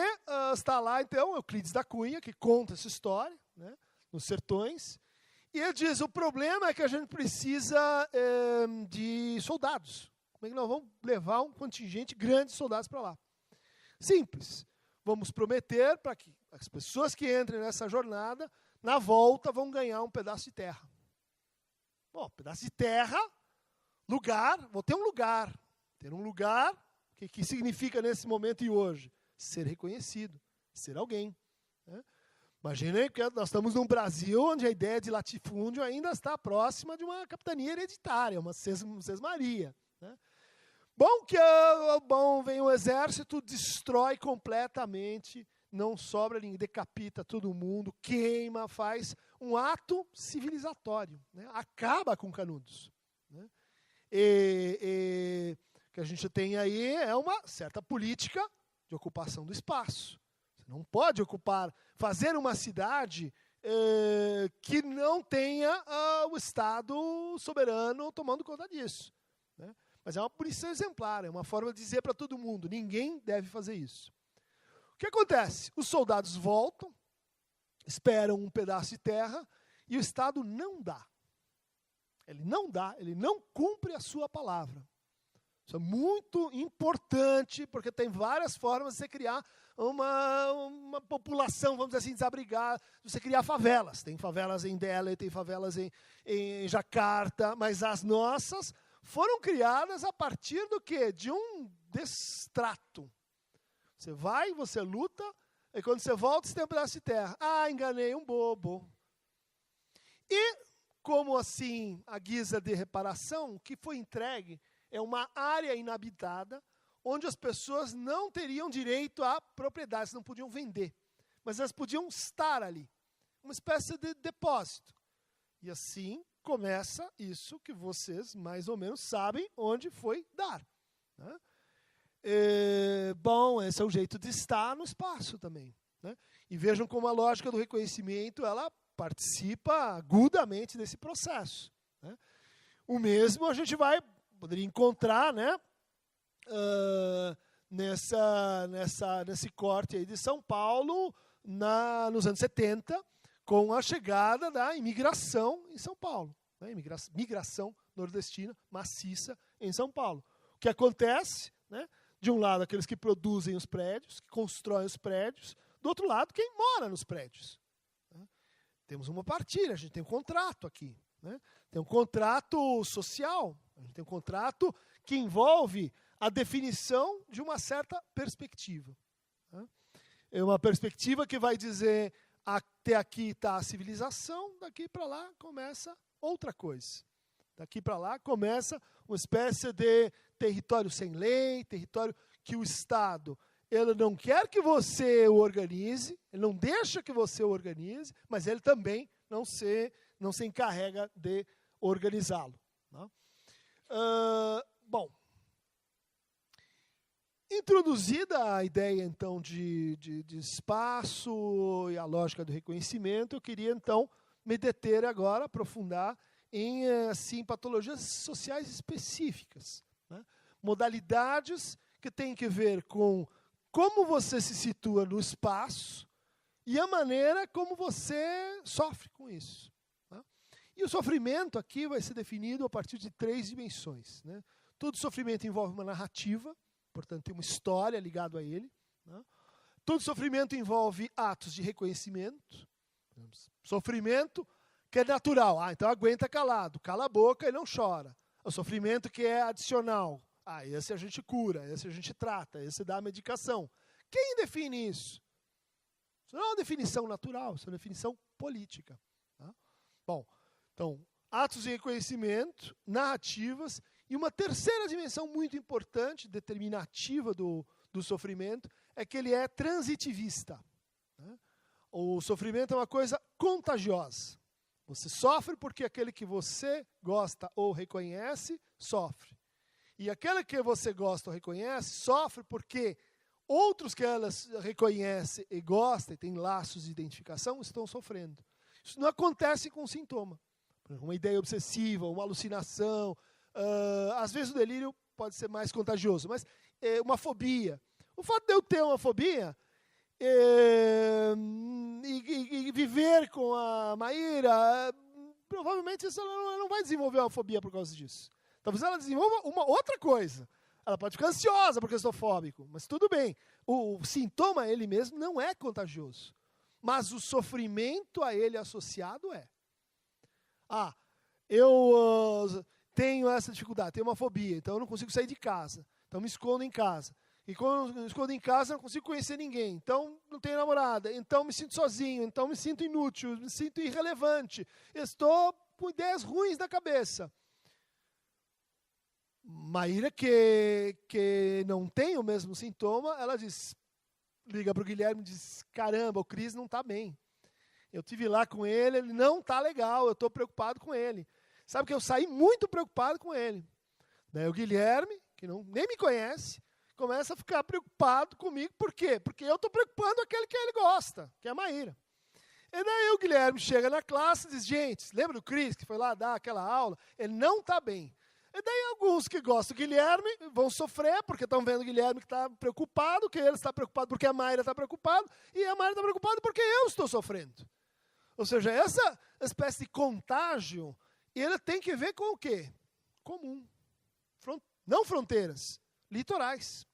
está lá, então, Euclides da Cunha, que conta essa história, né, nos sertões, e ele diz, o problema é que a gente precisa de soldados. Como é que nós vamos levar um contingente grande de soldados para lá? Simples. Vamos prometer para que as pessoas que entrem nessa jornada, na volta, vão ganhar um pedaço de terra. Bom, pedaço de terra, lugar, vou ter um lugar. Ter um lugar, o que significa nesse momento e hoje? Ser reconhecido, ser alguém. Né? Imaginem que nós estamos num Brasil onde a ideia de latifúndio ainda está próxima de uma capitania hereditária, uma sesmaria. Né? Vem o exército, destrói completamente, não sobra ninguém, decapita todo mundo, queima, faz um ato civilizatório. Né? Acaba com Canudos. Né? O que a gente tem aí é uma certa política de ocupação do espaço. Você não pode fazer uma cidade que não tenha o Estado soberano tomando conta disso. Né? Mas é uma punição exemplar, é uma forma de dizer para todo mundo, ninguém deve fazer isso. O que acontece? Os soldados voltam, esperam um pedaço de terra, e o Estado não dá. Ele não dá, ele não cumpre a sua palavra. Isso é muito importante, porque tem várias formas de você criar uma população, vamos dizer assim, desabrigada, de você criar favelas. Tem favelas em Delhi, tem favelas em Jacarta, mas as nossas foram criadas a partir do quê? De um destrato. Você vai, você luta, e quando você volta, você tem um pedaço de terra. Ah, enganei um bobo. E, como assim, a guisa de reparação, o que foi entregue é uma área inabitada, onde as pessoas não teriam direito à propriedade, não podiam vender, mas elas podiam estar ali, uma espécie de depósito. E assim começa isso que vocês mais ou menos sabem onde foi dar. Né? Esse é o jeito de estar no espaço também. Né? E vejam como a lógica do reconhecimento ela participa agudamente desse processo. Né? O mesmo a gente poderia encontrar, né, nesse corte aí de São Paulo nos anos 70, com a chegada da imigração em São Paulo. Né, migração nordestina maciça em São Paulo. O que acontece? Né, de um lado, aqueles que produzem os prédios, que constroem os prédios, do outro lado, quem mora nos prédios. Né, temos uma partilha, a gente tem um contrato aqui. Né, tem um contrato social, a gente tem um contrato que envolve a definição de uma certa perspectiva. Né? É uma perspectiva que vai dizer, até aqui está a civilização, daqui para lá começa outra coisa. Daqui para lá começa uma espécie de território sem lei, território que o Estado ele não quer que você o organize, ele não deixa que você o organize, mas ele também não se encarrega de organizá-lo. Né? Introduzida a ideia, então, de espaço e a lógica do reconhecimento, eu queria, então, me deter agora, aprofundar em assim, patologias sociais específicas. Né? Modalidades que têm que ver com como você se situa no espaço e a maneira como você sofre com isso. Né? E o sofrimento aqui vai ser definido a partir de 3 dimensões. Né? Todo sofrimento envolve uma narrativa, portanto, tem uma história ligada a ele. Né? Todo sofrimento envolve atos de reconhecimento. Sofrimento que é natural. Então aguenta calado, cala a boca e não chora. O sofrimento que é adicional. Esse a gente cura, esse a gente trata, esse dá a medicação. Quem define isso? Isso não é uma definição natural, isso é uma definição política. Tá? Bom, então, atos de reconhecimento, narrativas, e uma terceira dimensão muito importante, determinativa do sofrimento, é que ele é transitivista. Né? O sofrimento é uma coisa contagiosa. Você sofre porque aquele que você gosta ou reconhece, sofre. E aquele que você gosta ou reconhece, sofre porque outros que elas reconhecem e gostam, e têm laços de identificação, estão sofrendo. Isso não acontece com sintoma. Uma ideia obsessiva, uma alucinação. Às vezes o delírio pode ser mais contagioso, mas uma fobia. O fato de eu ter uma fobia e viver com a Maíra, provavelmente ela não vai desenvolver uma fobia por causa disso. Talvez ela desenvolva uma outra coisa. Ela pode ficar ansiosa porque eu estou fóbico, mas tudo bem. O sintoma, ele mesmo, não é contagioso. Mas o sofrimento a ele associado é. Eu tenho essa dificuldade, tenho uma fobia, então eu não consigo sair de casa. Então me escondo em casa. E quando eu me escondo em casa, eu não consigo conhecer ninguém. Então não tenho namorada. Então me sinto sozinho. Então me sinto inútil, me sinto irrelevante. Estou com ideias ruins na cabeça. Maíra, que não tem o mesmo sintoma, ela liga para o Guilherme e diz, caramba, o Cris não está bem. Eu estive lá com ele não está legal, eu estou preocupado com ele. Sabe que eu saí muito preocupado com ele. Daí o Guilherme, que nem me conhece, começa a ficar preocupado comigo. Por quê? Porque eu estou preocupando aquele que ele gosta, que é a Maíra. E daí o Guilherme chega na classe e diz, gente, lembra do Cris, que foi lá dar aquela aula? Ele não está bem. E daí alguns que gostam do Guilherme vão sofrer, porque estão vendo o Guilherme que está preocupado, que ele está preocupado porque a Maíra está preocupada, e a Maíra está preocupada porque eu estou sofrendo. Ou seja, essa espécie de contágio, ele tem que ver com o quê? Comum. Não fronteiras, litorais.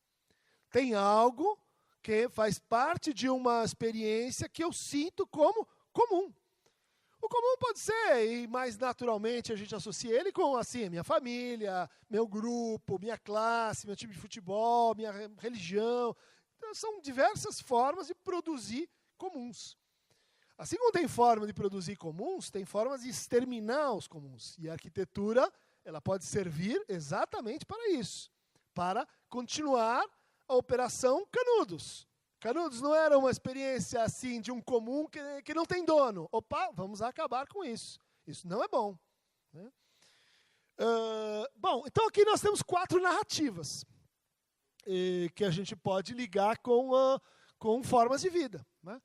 Tem algo que faz parte de uma experiência que eu sinto como comum. O comum pode ser, e mais naturalmente a gente associa ele com assim, minha família, meu grupo, minha classe, meu time de futebol, minha religião. Então, são diversas formas de produzir comuns. Assim como tem forma de produzir comuns, tem formas de exterminar os comuns. E a arquitetura, ela pode servir exatamente para isso, para continuar a Operação Canudos. Canudos não era uma experiência assim de um comum que não tem dono. Opa, vamos acabar com isso. Isso não é bom. Né? Bom, então aqui nós temos 4 narrativas que a gente pode ligar com formas de vida. Né?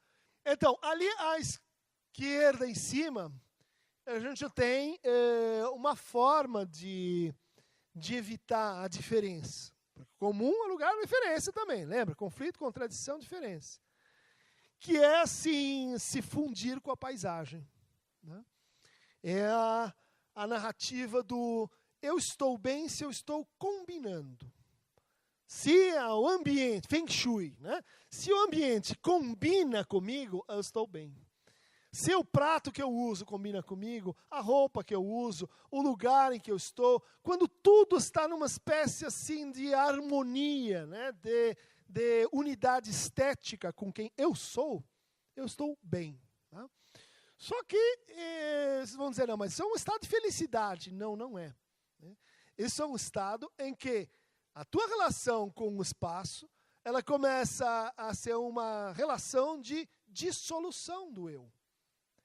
Então, ali à esquerda em cima, a gente tem uma forma de evitar a diferença. Porque comum é lugar de diferença também, lembra? Conflito, contradição, diferença. Que é, assim, se fundir com a paisagem. Né? É a narrativa do eu estou bem se eu estou combinando. Se o ambiente, Feng Shui, né? Se o ambiente combina comigo, eu estou bem. Se o prato que eu uso combina comigo, a roupa que eu uso, o lugar em que eu estou, quando tudo está numa espécie assim de harmonia, né, de unidade estética com quem eu estou bem. Tá? Só que, vocês vão dizer, não, mas isso é um estado de felicidade. Não, não é. Né? Isso é um estado em que a tua relação com o espaço, ela começa a ser uma relação de dissolução do eu.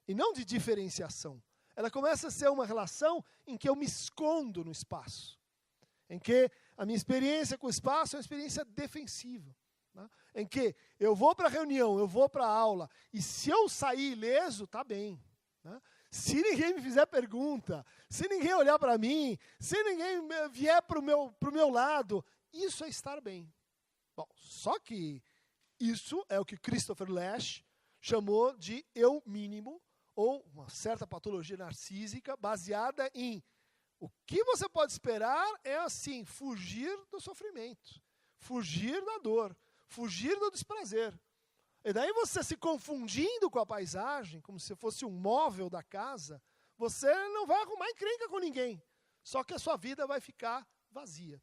E não de diferenciação. Ela começa a ser uma relação em que eu me escondo no espaço. Em que a minha experiência com o espaço é uma experiência defensiva. Né? Em que eu vou para a reunião, eu vou para a aula, e se eu sair ileso, está bem. Né? Se ninguém me fizer pergunta, se ninguém olhar para mim, se ninguém vier para o meu lado, isso é estar bem. Bom, só que isso é o que Christopher Lasch chamou de eu mínimo, ou uma certa patologia narcísica baseada em o que você pode esperar é assim, fugir do sofrimento, fugir da dor, fugir do desprazer. E daí você se confundindo com a paisagem, como se fosse um móvel da casa, você não vai arrumar encrenca com ninguém. Só que a sua vida vai ficar vazia.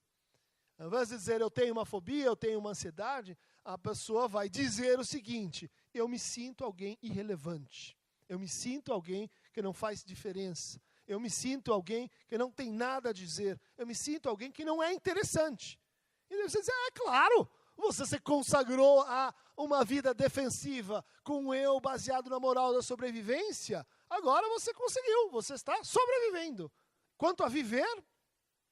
Ao invés de dizer eu tenho uma fobia, eu tenho uma ansiedade, a pessoa vai dizer o seguinte: eu me sinto alguém irrelevante. Eu me sinto alguém que não faz diferença. Eu me sinto alguém que não tem nada a dizer. Eu me sinto alguém que não é interessante. E você diz, claro, você se consagrou a uma vida defensiva com um eu baseado na moral da sobrevivência. Agora você conseguiu, você está sobrevivendo. Quanto a viver,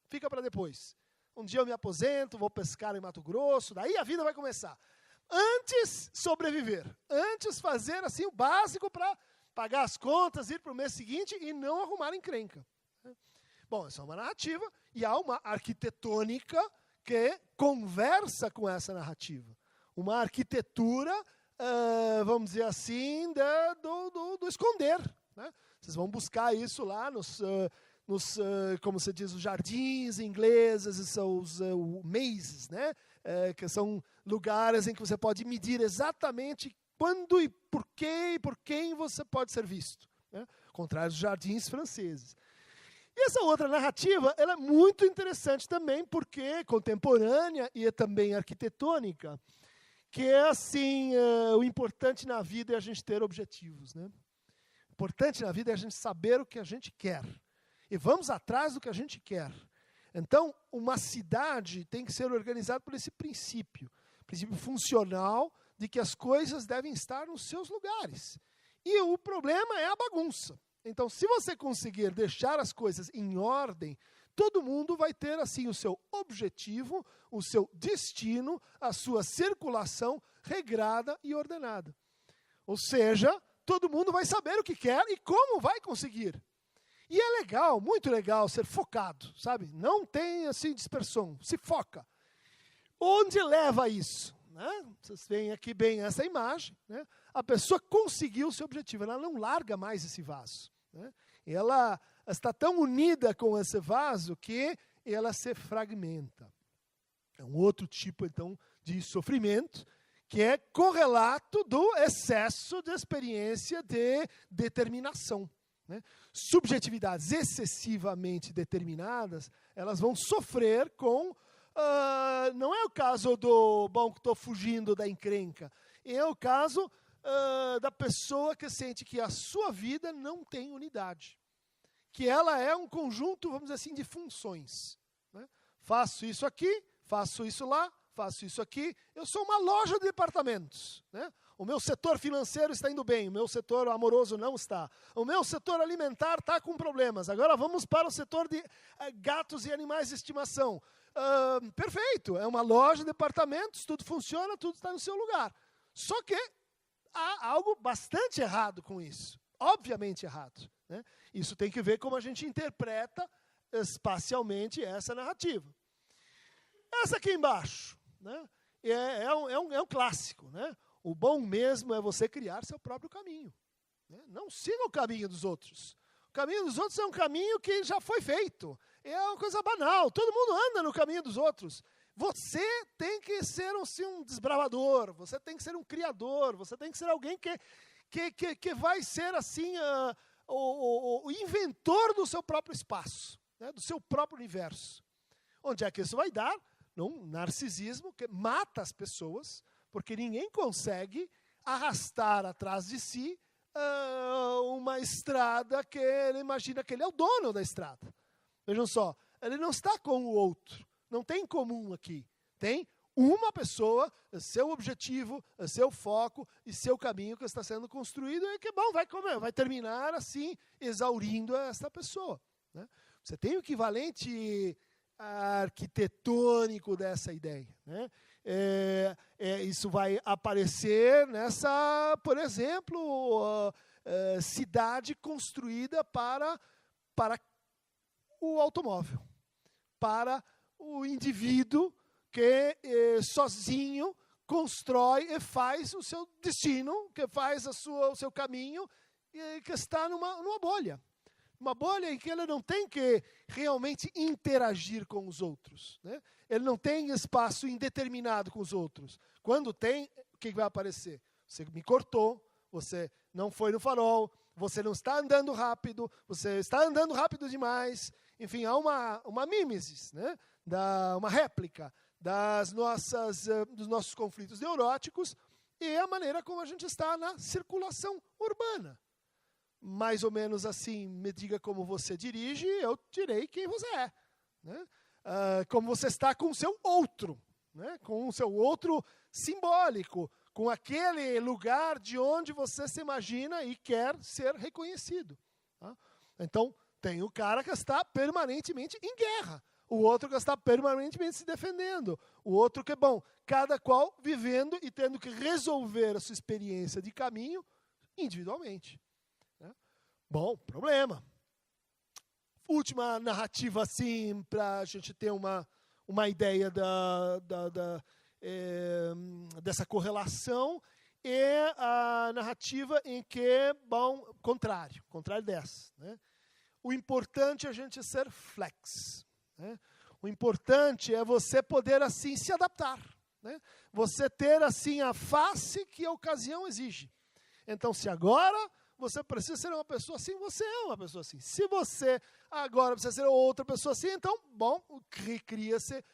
fica para depois. Um dia eu me aposento, vou pescar em Mato Grosso, daí a vida vai começar. Antes sobreviver, antes fazer assim o básico para pagar as contas, ir para o mês seguinte e não arrumar encrenca. Bom, essa é uma narrativa e há uma arquitetônica que conversa com essa narrativa. Uma arquitetura, vamos dizer assim, do esconder. Né? Vocês vão buscar isso lá nos como se diz, os jardins ingleses, são os mazes, né? Que são lugares em que você pode medir exatamente quando e por quem você pode ser visto. Né? Contrário dos jardins franceses. E essa outra narrativa ela é muito interessante também, porque é contemporânea e é também arquitetônica, que é assim, o importante na vida é a gente ter objetivos. Né? O importante na vida é a gente saber o que a gente quer. E vamos atrás do que a gente quer. Então, uma cidade tem que ser organizada por esse princípio funcional de que as coisas devem estar nos seus lugares. E o problema é a bagunça. Então, se você conseguir deixar as coisas em ordem, todo mundo vai ter assim o seu objetivo, o seu destino, a sua circulação regrada e ordenada. Ou seja, todo mundo vai saber o que quer e como vai conseguir. E é legal, muito legal ser focado, sabe? Não tem assim dispersão, se foca. Onde leva isso? Né? Vocês veem aqui bem essa imagem. Né? A pessoa conseguiu o seu objetivo, ela não larga mais esse vaso. Né? Ela está tão unida com esse vaso que ela se fragmenta. É um outro tipo, então, de sofrimento, que é correlato do excesso de experiência de determinação. Né? Subjetividades excessivamente determinadas, elas vão sofrer com... não é o caso do, bom, que estou fugindo da encrenca, é o caso da pessoa que sente que a sua vida não tem unidade, que ela é um conjunto, vamos dizer assim, de funções. Né? Faço isso aqui, faço isso lá, faço isso aqui, eu sou uma loja de departamentos. Né? O meu setor financeiro está indo bem, o meu setor amoroso não está. O meu setor alimentar está com problemas. Agora vamos para o setor de gatos e animais de estimação. Perfeito, é uma loja de departamentos, tudo funciona, tudo está no seu lugar. Só que há algo bastante errado com isso. Obviamente errado. Né? Isso tem que ver como a gente interpreta espacialmente essa narrativa. Essa aqui embaixo, né? é um clássico. Né? O bom mesmo é você criar seu próprio caminho. Né? Não siga o caminho dos outros. O caminho dos outros é um caminho que já foi feito. É uma coisa banal. Todo mundo anda no caminho dos outros. Você tem que ser assim, um desbravador. Você tem que ser um criador. Você tem que ser alguém que vai ser assim o inventor do seu próprio espaço, né? Do seu próprio universo. Onde é que isso vai dar? Num narcisismo que mata as pessoas, porque ninguém consegue arrastar atrás de si uma estrada que ele imagina que ele é o dono da estrada. Vejam só, ele não está com o outro, não tem em comum aqui. Tem uma pessoa, seu objetivo, seu foco e seu caminho que está sendo construído e que, bom, vai terminar assim, exaurindo essa pessoa. Né? Você tem o equivalente arquitetônico dessa ideia. Né? Isso vai aparecer nessa, por exemplo, cidade construída para o automóvel, para o indivíduo que sozinho constrói e faz o seu destino, que faz o seu caminho, e que está numa bolha. Uma bolha em que ele não tem que realmente interagir com os outros. Né? Ele não tem espaço indeterminado com os outros. Quando tem, o que vai aparecer? você me cortou, você não foi no farol, você não está andando rápido, você está andando rápido demais. Enfim, há uma mimesis, né? Uma réplica dos nossos conflitos neuróticos e a maneira como a gente está na circulação urbana. Mais ou menos assim, me diga como você dirige, eu direi quem você é. Né? Como você está com o seu outro, né? Com o seu outro simbólico, com aquele lugar de onde você se imagina e quer ser reconhecido. Tá? Então, tem o cara que está permanentemente em guerra, o outro que está permanentemente se defendendo, o outro que, cada qual vivendo e tendo que resolver a sua experiência de caminho individualmente. Né? Problema. Última narrativa, assim, para a gente ter uma ideia dessa correlação, é a narrativa em que, contrário dessa. Né? O importante é a gente ser flex. Né? O importante é você poder, assim, se adaptar. Né? Você ter, assim, a face que a ocasião exige. Então, se agora você precisa ser uma pessoa assim, você é uma pessoa assim. Se você agora precisa ser outra pessoa assim, então, cria-se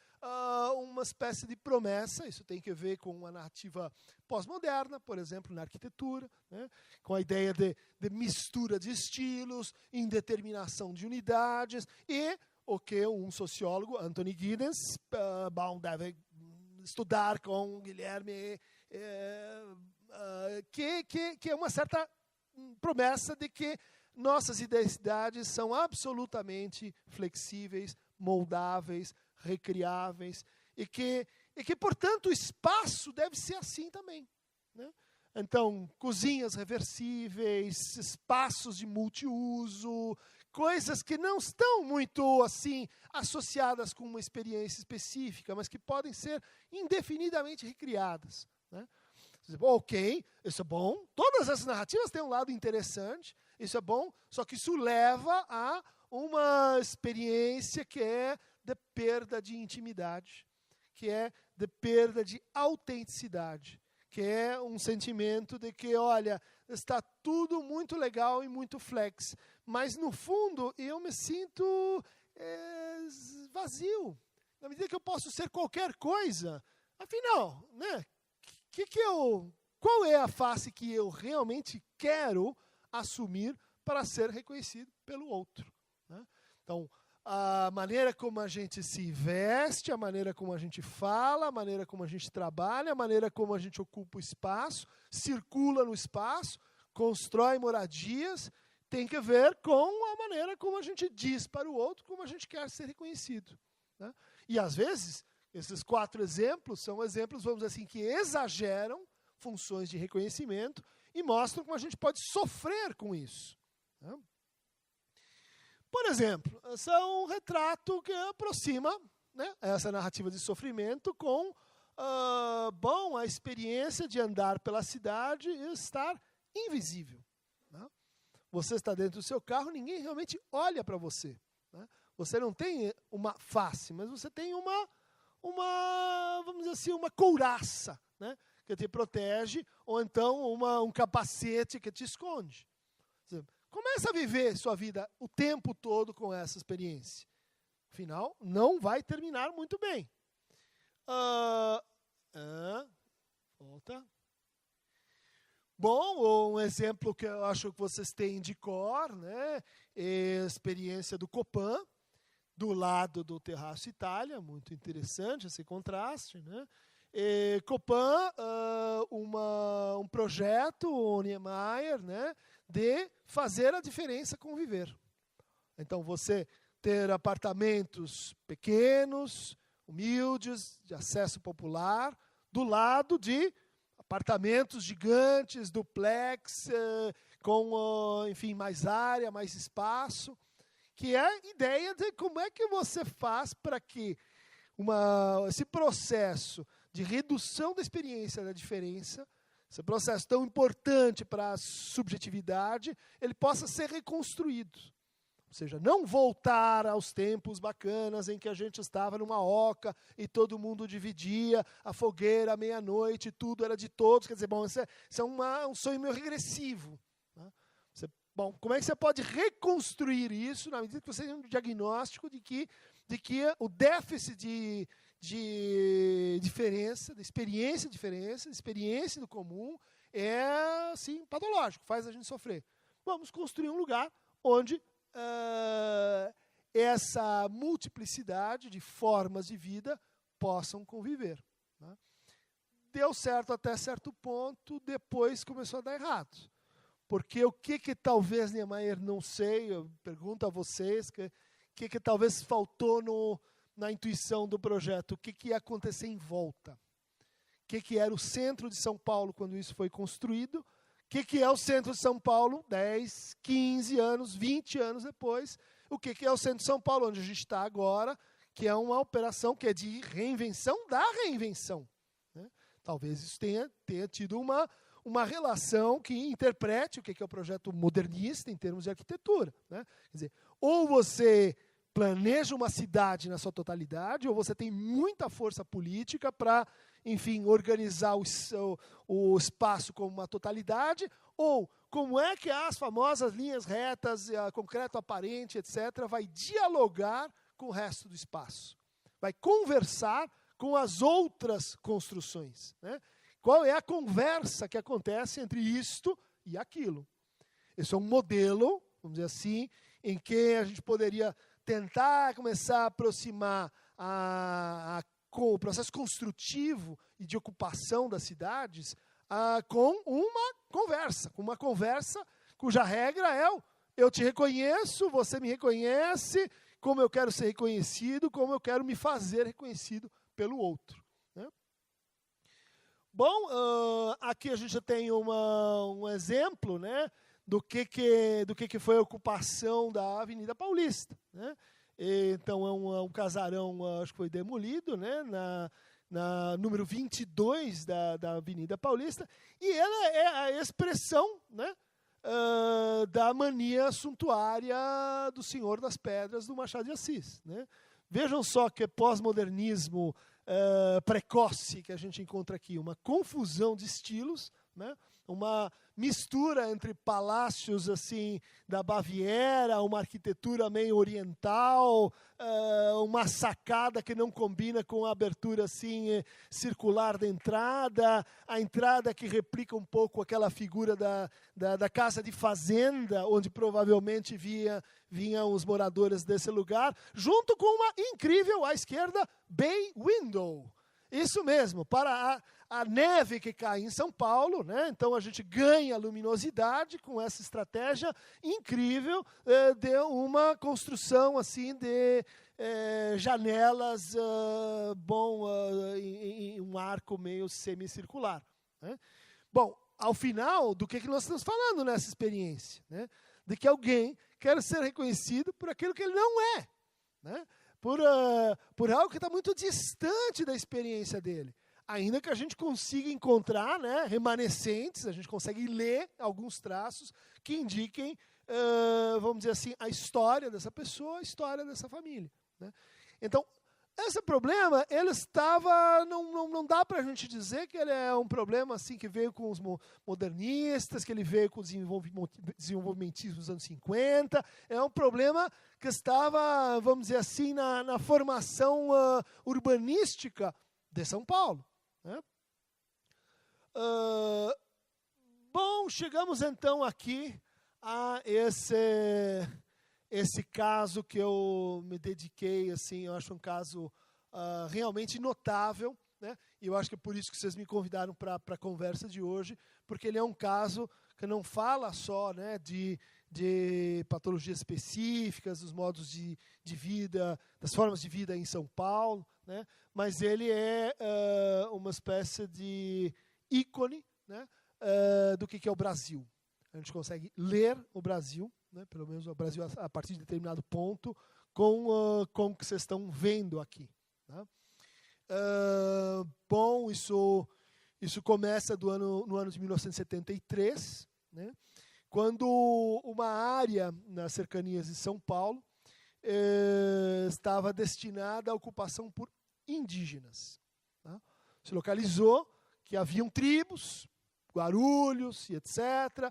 uma espécie de promessa. Isso tem que ver com uma narrativa pós-moderna, por exemplo, na arquitetura, né? Com a ideia de mistura de estilos, indeterminação de unidades, e o que um sociólogo, Anthony Giddens, deve estudar com Guilherme, que é uma certa promessa de que nossas identidades são absolutamente flexíveis, moldáveis, recriáveis, e que, portanto, o espaço deve ser assim também. Né? Então, cozinhas reversíveis, espaços de multiuso, coisas que não estão muito assim associadas com uma experiência específica, mas que podem ser indefinidamente recriadas. Né? Ok, isso é bom. Todas essas narrativas têm um lado interessante, isso é bom, só que isso leva a uma experiência que é de perda de intimidade, que é de perda de autenticidade, que é um sentimento de que, olha, está tudo muito legal e muito flex, mas no fundo eu me sinto vazio, na medida que eu posso ser qualquer coisa. Afinal, né? Qual é a face que eu realmente quero assumir para ser reconhecido pelo outro? Né? Então, a maneira como a gente se veste, a maneira como a gente fala, a maneira como a gente trabalha, a maneira como a gente ocupa o espaço, circula no espaço, constrói moradias, tem que ver com a maneira como a gente diz para o outro como a gente quer ser reconhecido. Né? E, às vezes, esses 4 exemplos são exemplos, vamos dizer assim, que exageram funções de reconhecimento e mostram como a gente pode sofrer com isso. Né? Por exemplo, esse é um retrato que aproxima, né, essa narrativa de sofrimento com a experiência de andar pela cidade e estar invisível. Né? Você está dentro do seu carro, ninguém realmente olha para você. Né? Você não tem uma face, mas você tem vamos dizer assim, uma couraça, né, que te protege, ou então um capacete que te esconde. Começa a viver sua vida o tempo todo com essa experiência. Afinal, não vai terminar muito bem. Volta. Bom, um exemplo que eu acho que vocês têm de cor, né, é a experiência do Copan, do lado do Terraço Itália, muito interessante esse contraste. Né? Copan, um projeto, o Niemeyer, né, de fazer a diferença conviver. Então, você ter apartamentos pequenos, humildes, de acesso popular, do lado de apartamentos gigantes, duplex, com, enfim, mais área, mais espaço, que é a ideia de como é que você faz para que esse processo de redução da experiência da diferença, esse processo tão importante para a subjetividade, ele possa ser reconstruído. Ou seja, não voltar aos tempos bacanas em que a gente estava numa oca e todo mundo dividia a fogueira à meia-noite, tudo era de todos. Quer dizer, bom, isso é um sonho meio regressivo. Né? Bom, como é que você pode reconstruir isso na medida que você tem um diagnóstico de que o déficit de diferença, de experiência do comum, é, assim, patológico, faz a gente sofrer. Vamos construir um lugar onde essa multiplicidade de formas de vida possam conviver. Né? Deu certo até certo ponto, depois começou a dar errado. Porque o que talvez Niemeyer, não sei, eu pergunto a vocês, que talvez faltou na intuição do projeto, o que ia acontecer em volta. O que era o centro de São Paulo quando isso foi construído, o que é o centro de São Paulo 10, 15 anos, 20 anos depois, o que é o centro de São Paulo, onde a gente está agora, que é uma operação que é de reinvenção da reinvenção. Né? Talvez isso tenha tido uma relação que interprete o que é o projeto modernista em termos de arquitetura. Né? Quer dizer, ou você planeja uma cidade na sua totalidade, ou você tem muita força política para, enfim, organizar o espaço como uma totalidade, ou como é que as famosas linhas retas, concreto aparente, etc., vai dialogar com o resto do espaço. Vai conversar com as outras construções. Né? Qual é a conversa que acontece entre isto e aquilo? Esse é um modelo, vamos dizer assim, em que a gente poderia tentar começar a aproximar com o processo construtivo e de ocupação das cidades com uma conversa cuja regra é eu te reconheço, você me reconhece, como eu quero ser reconhecido, como eu quero me fazer reconhecido pelo outro. Né? Bom, aqui a gente já tem um exemplo, né, do que foi a ocupação da Avenida Paulista. Né? Então, é um casarão, acho que foi demolido, né, na número 22 da Avenida Paulista, e ela é a expressão, né, da mania suntuária do Senhor das Pedras, do Machado de Assis. Né? Vejam só que pós-modernismo precoce que a gente encontra aqui, uma confusão de estilos, né? Uma mistura entre palácios assim da Baviera, uma arquitetura meio oriental, uma sacada que não combina com a abertura assim circular da entrada, a entrada que replica um pouco aquela figura da casa de fazenda, onde provavelmente vinham os moradores desse lugar, junto com uma incrível à esquerda bay window. Isso mesmo, para a neve que cai em São Paulo, né? Então a gente ganha luminosidade com essa estratégia incrível de uma construção assim de janelas em um arco meio semicircular. Né? Bom, ao final, do que nós estamos falando nessa experiência? Né? De que alguém quer ser reconhecido por aquilo que ele não é. Né? Por algo que está muito distante da experiência dele. Ainda que a gente consiga encontrar, né, remanescentes, a gente consegue ler alguns traços que indiquem, vamos dizer assim, a história dessa pessoa, a história dessa família. Né? Então, esse problema, ele estava, não dá para a gente dizer que ele é um problema assim que veio com os modernistas, que ele veio com o desenvolvimentismo dos anos 50, é um problema que estava, vamos dizer assim, na formação urbanística de São Paulo. Né? Bom, chegamos então aqui a esse caso que eu me dediquei, assim, eu acho um caso realmente notável, né? E eu acho que é por isso que vocês me convidaram para a conversa de hoje, porque ele é um caso que não fala só, né, de patologias específicas, dos modos de vida, das formas de vida em São Paulo, né? Mas ele é uma espécie de ícone, né, do que é o Brasil. A gente consegue ler o Brasil, né, pelo menos o Brasil a partir de determinado ponto, com o que vocês estão vendo aqui. Tá? Bom, isso começa no ano de 1973, né? quando uma área nas cercanias de São Paulo estava destinada à ocupação por indígenas. Tá? Se localizou que haviam tribos, Guarulhos e etc.,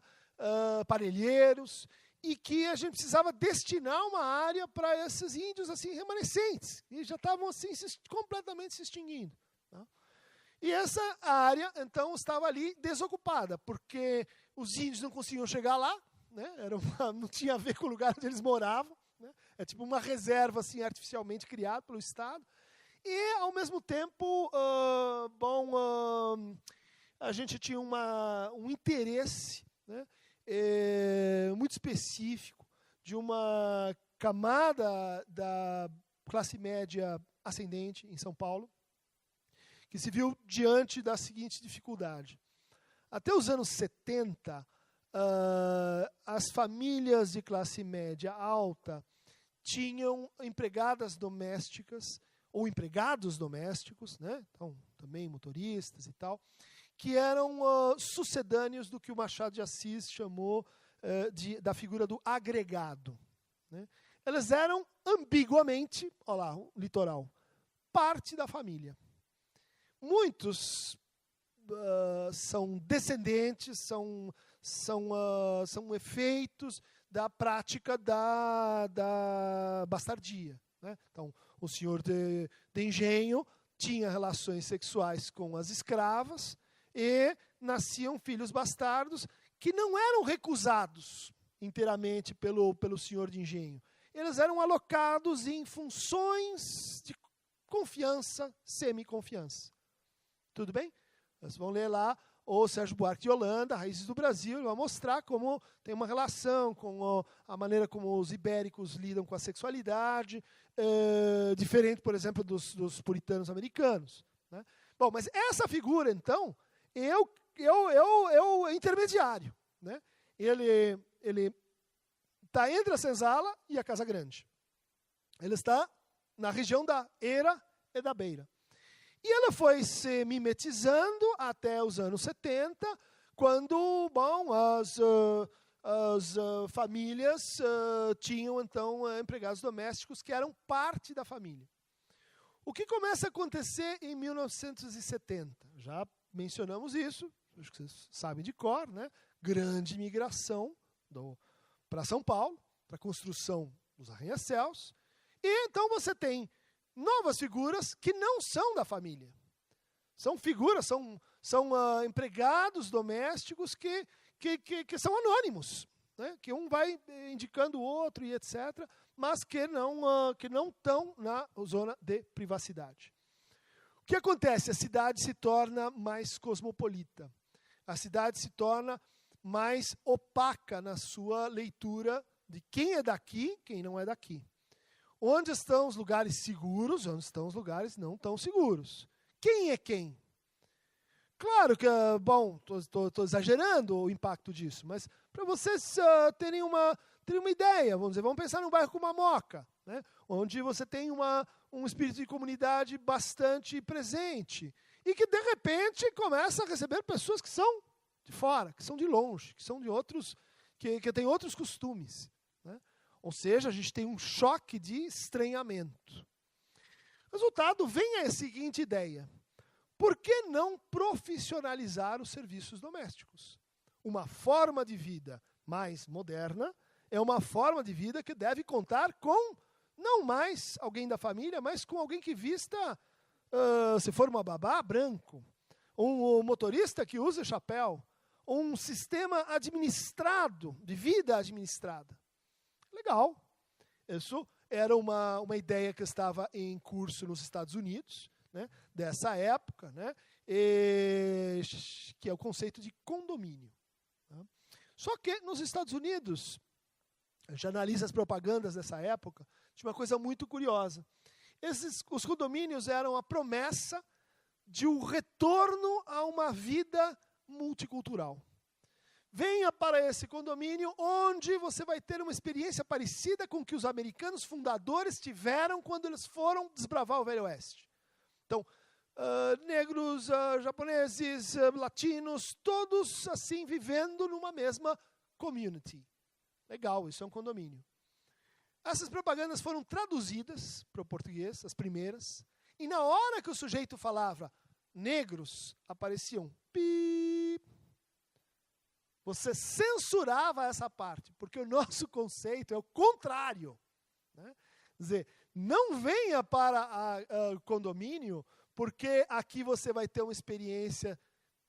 Parelheiros, e que a gente precisava destinar uma área para esses índios assim remanescentes, e já estavam assim completamente se extinguindo. Tá? E essa área, então, estava ali desocupada, porque os índios não conseguiam chegar lá, né? Não tinha a ver com o lugar onde eles moravam, né? É tipo uma reserva assim, artificialmente criada pelo Estado. E, ao mesmo tempo, a gente tinha um interesse, né, muito específico de uma camada da classe média ascendente em São Paulo, que se viu diante da seguinte dificuldade. Até os anos 70, as famílias de classe média alta tinham empregadas domésticas, ou empregados domésticos, né? Então, também motoristas e tal, que eram sucedâneos do que o Machado de Assis chamou da figura do agregado. Né? Elas eram ambiguamente, olha lá, o litoral, parte da família. Muitos são descendentes, são efeitos da prática da bastardia. Né? Então, o senhor de engenho tinha relações sexuais com as escravas e nasciam filhos bastardos que não eram recusados inteiramente pelo senhor de engenho. Eles eram alocados em funções de confiança, semi-confiança. Tudo bem? Vocês vão ler lá o Sérgio Buarque de Holanda, Raízes do Brasil, ele vai mostrar como tem uma relação com a maneira como os ibéricos lidam com a sexualidade, diferente, por exemplo, dos puritanos americanos. Né? Bom, mas essa figura, então, é o intermediário. Né? Ele está entre a senzala e a Casa Grande. Ele está na região da Eira e da Beira. E ela foi se mimetizando até os anos 70, quando as famílias tinham, então, empregados domésticos que eram parte da família. O que começa a acontecer em 1970? Já mencionamos isso, acho que vocês sabem de cor, né? Grande migração para São Paulo, para a construção dos arranha-céus. E então você tem novas figuras que não são da família. São figuras, são empregados domésticos que são anônimos, né? Que um vai indicando o outro e etc., mas que não estão na zona de privacidade. O que acontece? A cidade se torna mais cosmopolita. A cidade se torna mais opaca na sua leitura de quem é daqui, quem não é daqui. Onde estão os lugares seguros, onde estão os lugares não tão seguros. Quem é quem? Claro que, estou exagerando o impacto disso, mas para vocês terem uma ideia, vamos pensar num bairro como a Moca, né, onde você tem um espírito de comunidade bastante presente e que, de repente, começa a receber pessoas que são de fora, que são de longe, que são de outros, que têm outros costumes. Né? Ou seja, a gente tem um choque de estranhamento. Resultado, vem a seguinte ideia. Por que não profissionalizar os serviços domésticos? Uma forma de vida mais moderna é uma forma de vida que deve contar com, não mais alguém da família, mas com alguém que vista, se for uma babá, branco, um motorista que usa chapéu, um sistema administrado, de vida administrada. Legal. Isso era uma ideia que estava em curso nos Estados Unidos, né, dessa época, né, que é o conceito de condomínio. Tá? Só que nos Estados Unidos, a gente analisa as propagandas dessa época, tinha uma coisa muito curiosa. Os condomínios eram a promessa de um retorno a uma vida multicultural. Venha para esse condomínio onde você vai ter uma experiência parecida com que os americanos fundadores tiveram quando eles foram desbravar o Velho Oeste. Então, negros, japoneses, latinos, todos assim vivendo numa mesma community. Legal, isso é um condomínio. Essas propagandas foram traduzidas para o português, as primeiras, e na hora que o sujeito falava negros, apareciam pi. Você censurava essa parte, porque o nosso conceito é o contrário. Né? Quer dizer, não venha para o condomínio, porque aqui você vai ter uma experiência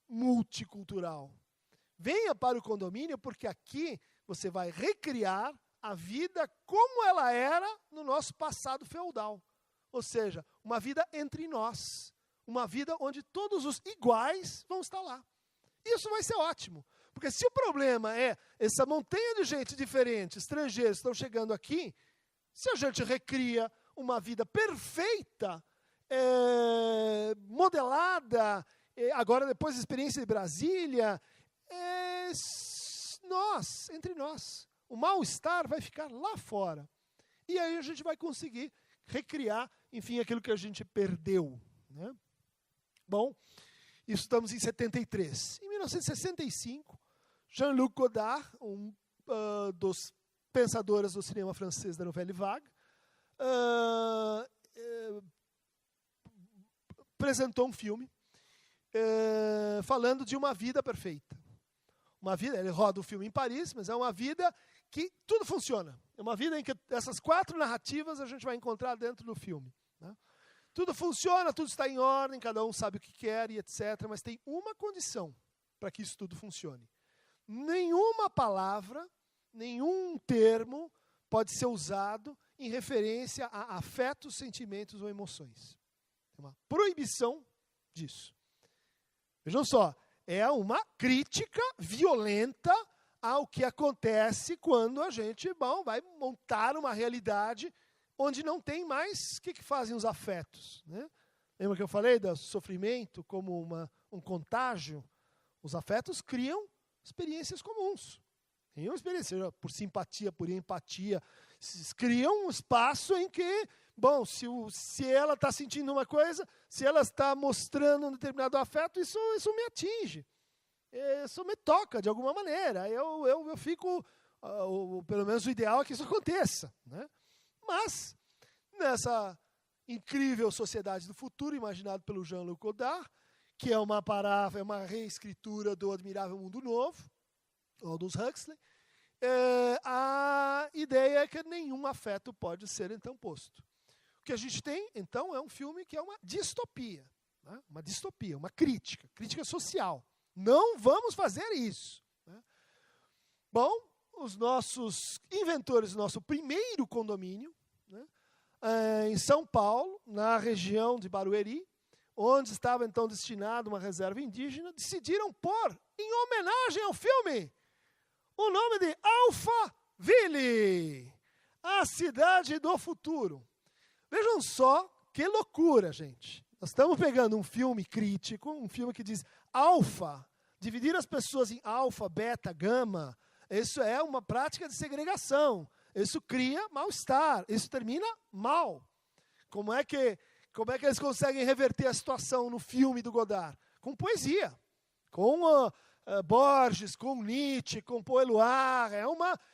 multicultural. Venha para o condomínio, porque aqui você vai recriar a vida como ela era no nosso passado feudal. Ou seja, uma vida entre nós. Uma vida onde todos os iguais vão estar lá. Isso vai ser ótimo. Porque se o problema é essa montanha de gente diferente, estrangeiros estão chegando aqui, se a gente recria uma vida perfeita, modelada, agora depois da experiência de Brasília, entre nós. O mal-estar vai ficar lá fora. E aí a gente vai conseguir recriar, enfim, aquilo que a gente perdeu. Né? Bom, isso estamos em 73. Em 1965, Jean-Luc Godard, um dos pensadores do cinema francês da Nouvelle Vague, apresentou um filme falando de uma vida perfeita. Uma vida, ele roda o filme em Paris, mas é uma vida que tudo funciona. É uma vida em que essas 4 narrativas a gente vai encontrar dentro do filme. Né? Tudo funciona, tudo está em ordem, cada um sabe o que quer e etc. Mas tem uma condição para que isso tudo funcione. Nenhuma palavra, nenhum termo pode ser usado em referência a afetos, sentimentos ou emoções. Tem uma proibição disso. Vejam só, é uma crítica violenta ao que acontece quando a gente vai montar uma realidade onde não tem mais o que fazem os afetos. Né? Lembra que eu falei do sofrimento como um contágio? Os afetos criam experiências comuns. Criam experiência, seja por simpatia, por empatia. Criam um espaço em que, bom, se ela está sentindo uma coisa, se ela está mostrando um determinado afeto, isso me atinge. Isso me toca de alguma maneira. Eu fico, pelo menos o ideal é que isso aconteça. Né? Mas, nessa incrível sociedade do futuro, imaginado pelo Jean-Luc Godard, que é uma reescritura do Admirável Mundo Novo, ou dos Huxley, a ideia é que nenhum afeto pode ser, então, posto. O que a gente tem, então, é um filme que é uma distopia. Né? Uma distopia, uma crítica social. Não vamos fazer isso. Né? Bom, os nossos inventores do nosso primeiro condomínio, né, em São Paulo, na região de Barueri, onde estava então destinada uma reserva indígena, decidiram pôr, em homenagem ao filme, o nome de Alphaville, a cidade do futuro. Vejam só que loucura, gente. Nós estamos pegando um filme crítico, um filme que diz alfa, dividir as pessoas em alfa, beta, gama, isso é uma prática de segregação. Isso cria mal-estar, isso termina mal. Como é que eles conseguem reverter a situação no filme do Godard? Com poesia, com Borges, com Nietzsche, com Paul Éluard.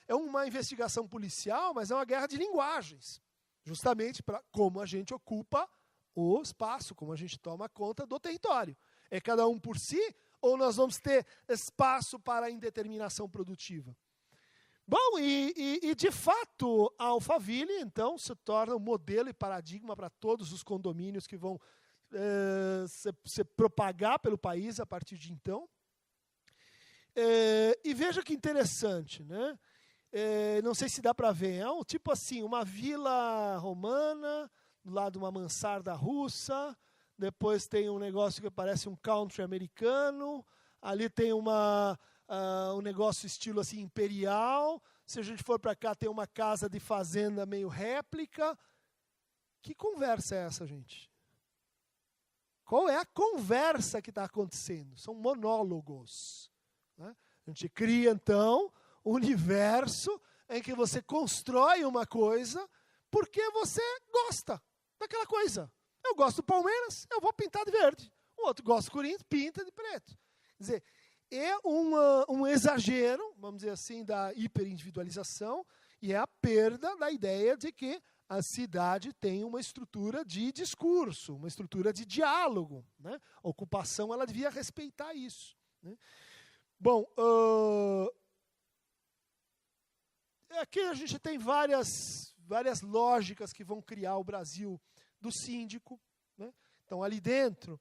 É uma investigação policial, mas é uma guerra de linguagens. Justamente para como a gente ocupa o espaço, como a gente toma conta do território. É cada um por si, ou nós vamos ter espaço para a indeterminação produtiva? Bom, e de fato, a Alphaville, então, se torna um modelo e paradigma para todos os condomínios que vão se propagar pelo país a partir de então. E veja que interessante, né? Não sei se dá para ver, é um tipo assim, uma vila romana, do lado de uma mansarda russa, depois tem um negócio que parece um country americano, ali tem um negócio estilo assim imperial, se a gente for para cá tem uma casa de fazenda meio réplica. Que conversa é essa, gente? Qual é a conversa que está acontecendo? São monólogos. Né? A gente cria, então, um universo em que você constrói uma coisa porque você gosta daquela coisa. Eu gosto do Palmeiras, eu vou pintar de verde. O outro gosta do Corinthians, pinta de preto. Quer dizer, é um exagero, vamos dizer assim, da hiperindividualização, e é a perda da ideia de que a cidade tem uma estrutura de discurso, uma estrutura de diálogo, né? A ocupação ela devia respeitar isso, né? Bom, aqui a gente tem várias lógicas que vão criar o Brasil do síndico, né? Então, ali dentro,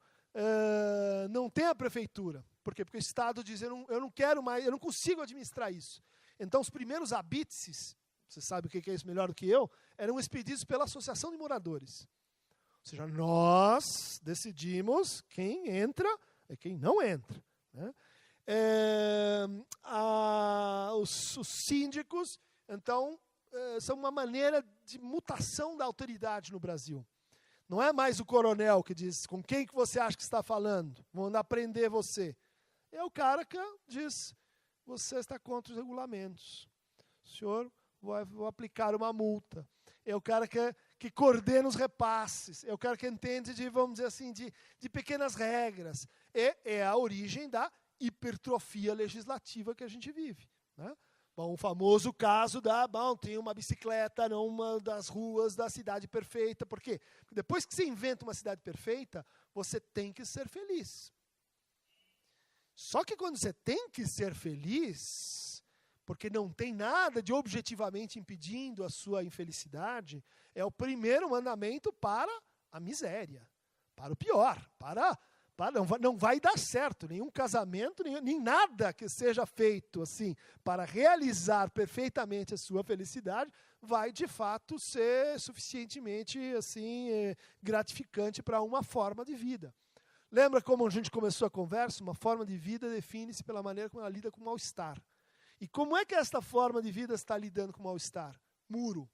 não tem a prefeitura. Por quê? Porque o Estado diz, eu não quero mais, eu não consigo administrar isso. Então, os primeiros habítices, você sabe o que é isso melhor do que eu, eram expedidos pela Associação de Moradores. Ou seja, nós decidimos quem entra e quem não entra, né? Os síndicos, então, são uma maneira de mutação da autoridade no Brasil. Não é mais o coronel que diz com quem que você acha que está falando, vou mandar prender você. É o cara que diz, você está contra os regulamentos. O senhor vou aplicar uma multa. É o cara que coordena os repasses. É o cara que entende de, vamos dizer assim, de pequenas regras. É a origem da hipertrofia legislativa que a gente vive, né? Bom, o famoso caso tem uma bicicleta numa das ruas da cidade perfeita. Por quê? Porque depois que você inventa uma cidade perfeita, você tem que ser feliz. Só que quando você tem que ser feliz, porque não tem nada de objetivamente impedindo a sua infelicidade, é o primeiro mandamento para a miséria, para o pior, não vai dar certo, nenhum casamento, nem nada que seja feito assim para realizar perfeitamente a sua felicidade vai de fato ser suficientemente assim gratificante para uma forma de vida. Lembra como a gente começou a conversa? Uma forma de vida define-se pela maneira como ela lida com o mal-estar. E como é que esta forma de vida está lidando com o mal-estar? Muro.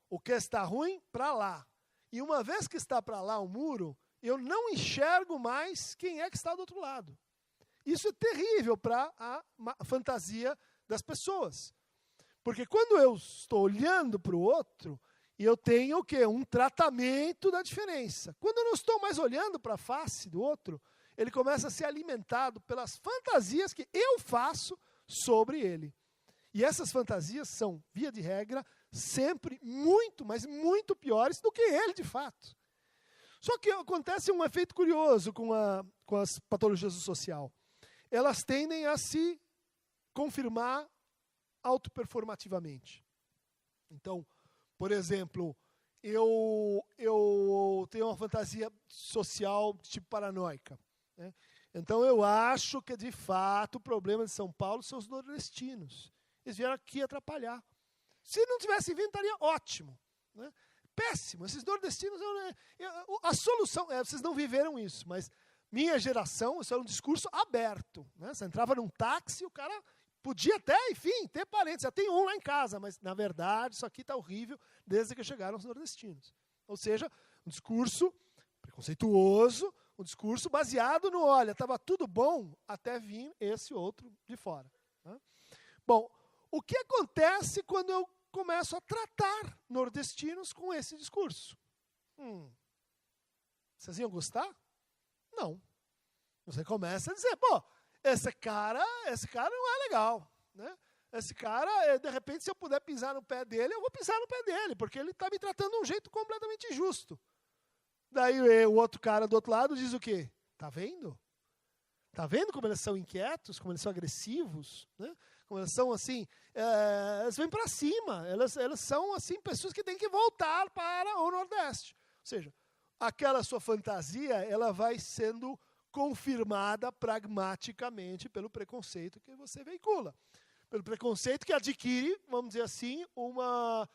O que está ruim, para lá. E uma vez que está para lá o muro, eu não enxergo mais quem é que está do outro lado. Isso é terrível para a fantasia das pessoas. Porque quando eu estou olhando para o outro, eu tenho o quê? Um tratamento da diferença. Quando eu não estou mais olhando para a face do outro, ele começa a ser alimentado pelas fantasias que eu faço sobre ele. E essas fantasias são, via de regra, sempre muito, mas muito piores do que ele de fato. Só que acontece um efeito curioso com as patologias do social. Elas tendem a se confirmar autoperformativamente. Então, por exemplo, eu tenho uma fantasia social de tipo paranoica, né? Então eu acho que, de fato, o problema de São Paulo são os nordestinos. Eles vieram aqui atrapalhar. Se não tivesse vindo, estaria ótimo, né? Péssimo. Esses nordestinos, a solução, vocês não viveram isso, mas minha geração, isso era um discurso aberto, né? Você entrava num táxi, o cara podia até, enfim, ter parentes. Já tem um lá em casa, mas, na verdade, isso aqui está horrível desde que chegaram os nordestinos. Ou seja, um discurso preconceituoso, um discurso baseado no, olha, estava tudo bom até vir esse outro de fora, né? Bom, o que acontece quando eu começo a tratar nordestinos com esse discurso? Vocês iam gostar? Não. Você começa a dizer, pô, esse cara não é legal, né? Esse cara, de repente, se eu puder pisar no pé dele, eu vou pisar no pé dele, porque ele está me tratando de um jeito completamente injusto. Daí o outro cara do outro lado diz o quê? Tá vendo? Tá vendo como eles são inquietos, como eles são agressivos, né? Como elas são assim, elas vêm para cima, elas são assim pessoas que têm que voltar para o Nordeste. Ou seja, aquela sua fantasia, ela vai sendo confirmada pragmaticamente pelo preconceito que você veicula. Pelo preconceito que adquire, vamos dizer assim, uma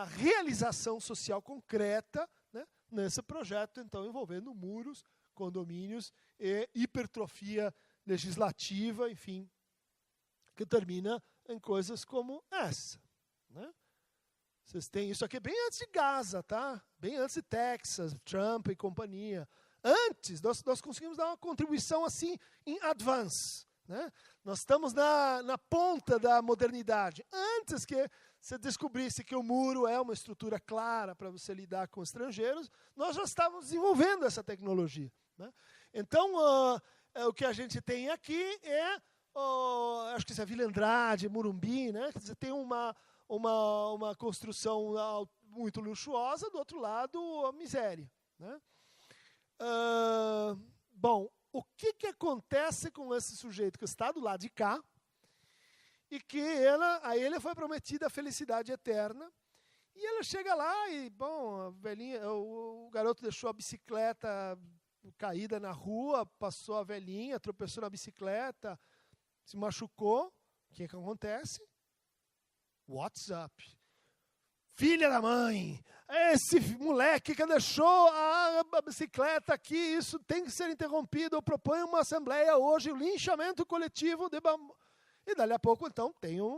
realização social concreta, né, nesse projeto, então, envolvendo muros, condomínios e hipertrofia legislativa, enfim, que termina em coisas como essa, né? Vocês têm isso aqui bem antes de Gaza, tá? Bem antes de Texas, Trump e companhia. Antes, nós conseguimos dar uma contribuição assim em advance, né? Nós estamos na ponta da modernidade. Antes que você descobrisse que o muro é uma estrutura clara para você lidar com estrangeiros, nós já estávamos desenvolvendo essa tecnologia, né? Então, o que a gente tem aqui é, acho que isso é Vila Andrade, Morumbi, né? Quer dizer, tem uma construção muito luxuosa, do outro lado, a miséria, né? Bom, o que acontece com esse sujeito que está do lado de cá e que a ele foi prometida a felicidade eterna, e ela chega lá e, bom, a velhinha, o garoto deixou a bicicleta caída na rua, passou a velhinha, tropeçou na bicicleta, se machucou. O que acontece? What's up? Filha da mãe, esse moleque que deixou a bicicleta aqui, isso tem que ser interrompido. Eu proponho uma assembleia hoje, o linchamento coletivo de bambu. E dali a pouco, então,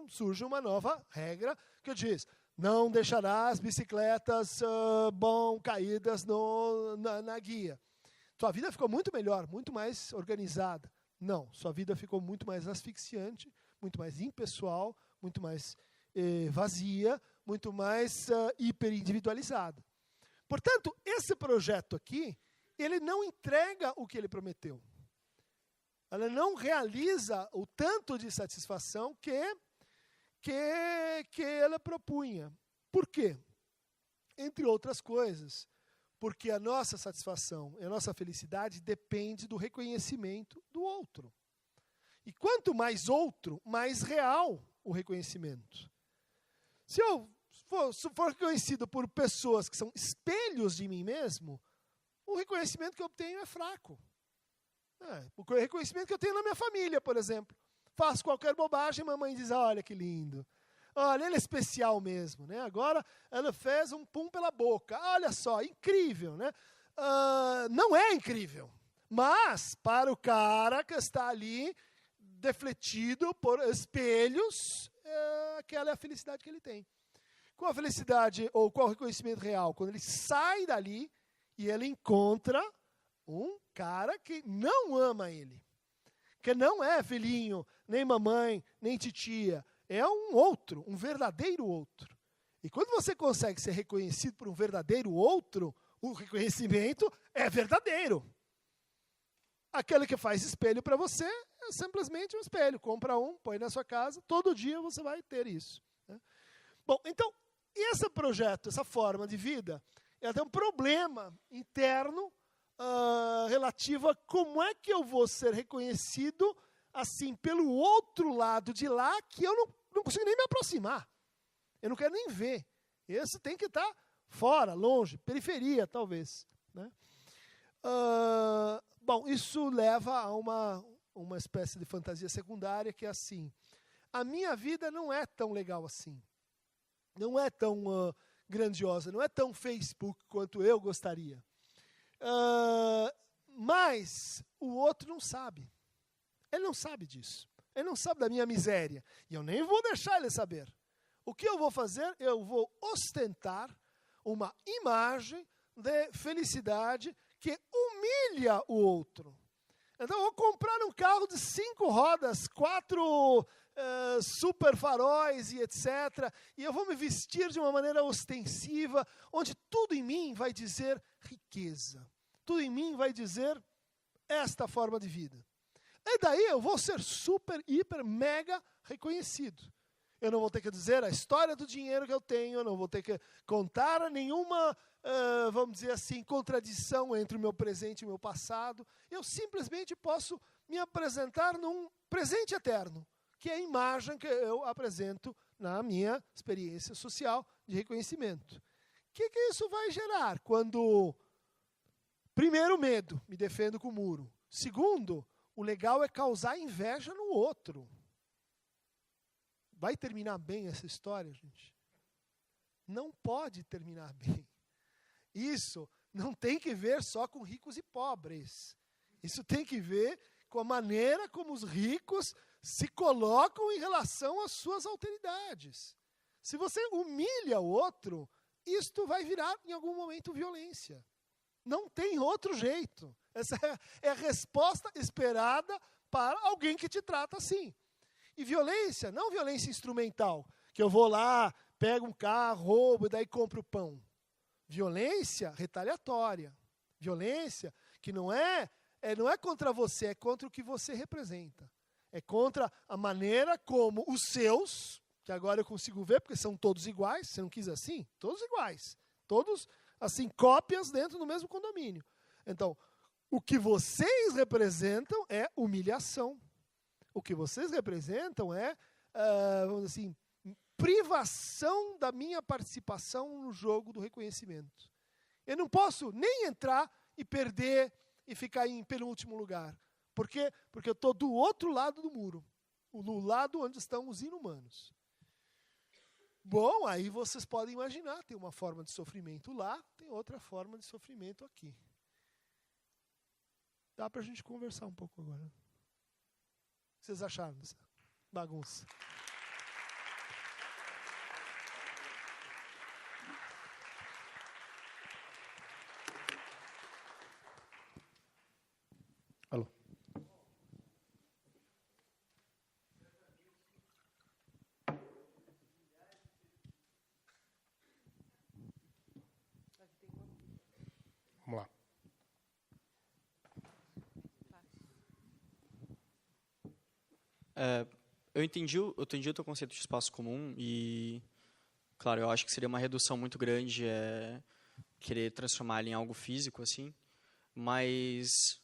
surge uma nova regra que diz: não deixará as bicicletas caídas na guia. Sua vida ficou muito melhor, muito mais organizada. Não, sua vida ficou muito mais asfixiante, muito mais impessoal, muito mais vazia, muito mais hiperindividualizada. Portanto, esse projeto aqui, ele não entrega o que ele prometeu. Ela não realiza o tanto de satisfação que ela propunha. Por quê? Entre outras coisas, porque a nossa satisfação e a nossa felicidade depende do reconhecimento do outro. E quanto mais outro, mais real o reconhecimento. Se eu for reconhecido por pessoas que são espelhos de mim mesmo, o reconhecimento que eu obtenho é fraco. O reconhecimento que eu tenho na minha família, por exemplo. Faço qualquer bobagem, mamãe diz: olha que lindo. Olha, ele é especial mesmo, né? Agora ela fez um pum pela boca. Olha só, incrível, né? Não é incrível, mas para o cara que está ali, defletido por espelhos, aquela é a felicidade que ele tem. Qual a felicidade, ou qual o reconhecimento real? Quando ele sai dali e ele encontra um cara que não ama ele, que não é filhinho, nem mamãe, nem titia, é um outro, um verdadeiro outro. E quando você consegue ser reconhecido por um verdadeiro outro, o reconhecimento é verdadeiro. Aquele que faz espelho para você é simplesmente um espelho. Compra um, põe na sua casa, todo dia você vai ter isso, né? Bom, então, esse projeto, essa forma de vida, ela tem um problema interno relativo a como é que eu vou ser reconhecido assim pelo outro lado de lá, que eu não consigo nem me aproximar. Eu não quero nem ver. Esse tem que estar fora, longe, periferia, talvez, né? Bom, isso leva a uma espécie de fantasia secundária, que é assim: a minha vida não é tão legal assim. Não é tão grandiosa, não é tão Facebook quanto eu gostaria. Mas o outro não sabe. Ele não sabe disso. Ele não sabe da minha miséria. E eu nem vou deixar ele saber. O que eu vou fazer? Eu vou ostentar uma imagem de felicidade que humilha o outro. Então eu vou comprar um carro de 5 rodas, 4 super faróis e etc. E eu vou me vestir de uma maneira ostensiva, onde tudo em mim vai dizer riqueza. Tudo em mim vai dizer esta forma de vida. E daí eu vou ser super, hiper, mega reconhecido. Eu não vou ter que dizer a história do dinheiro que eu tenho, eu não vou ter que contar nenhuma, vamos dizer assim, contradição entre o meu presente e o meu passado. Eu simplesmente posso me apresentar num presente eterno, que é a imagem que eu apresento na minha experiência social de reconhecimento. O que isso vai gerar? Quando, primeiro, medo, me defendo com o muro. Segundo, o legal é causar inveja no outro. Vai terminar bem essa história, gente? Não pode terminar bem. Isso não tem que ver só com ricos e pobres. Isso tem que ver com a maneira como os ricos se colocam em relação às suas alteridades. Se você humilha o outro, isto vai virar, em algum momento, violência. Não tem outro jeito. Essa é a resposta esperada para alguém que te trata assim. E violência, não violência instrumental, que eu vou lá, pego um carro, roubo e daí compro pão. Violência retaliatória. Violência que não é não é contra você, é contra o que você representa. É contra a maneira como os seus, que agora eu consigo ver, porque são todos iguais, se não quis assim, todos iguais. Todos, assim, cópias dentro do mesmo condomínio. Então, o que vocês representam é humilhação. O que vocês representam é, vamos dizer assim, privação da minha participação no jogo do reconhecimento. Eu não posso nem entrar e perder e ficar em penúltimo lugar. Por quê? Porque eu estou do outro lado do muro. No lado onde estão os inumanos. Bom, aí vocês podem imaginar, tem uma forma de sofrimento lá, tem outra forma de sofrimento aqui. Dá para a gente conversar um pouco agora. O que vocês acharam dessa bagunça? Alô? Vamos lá. Eu entendi o teu conceito de espaço comum e, claro, eu acho que seria uma redução muito grande querer transformar ele em algo físico, assim, mas,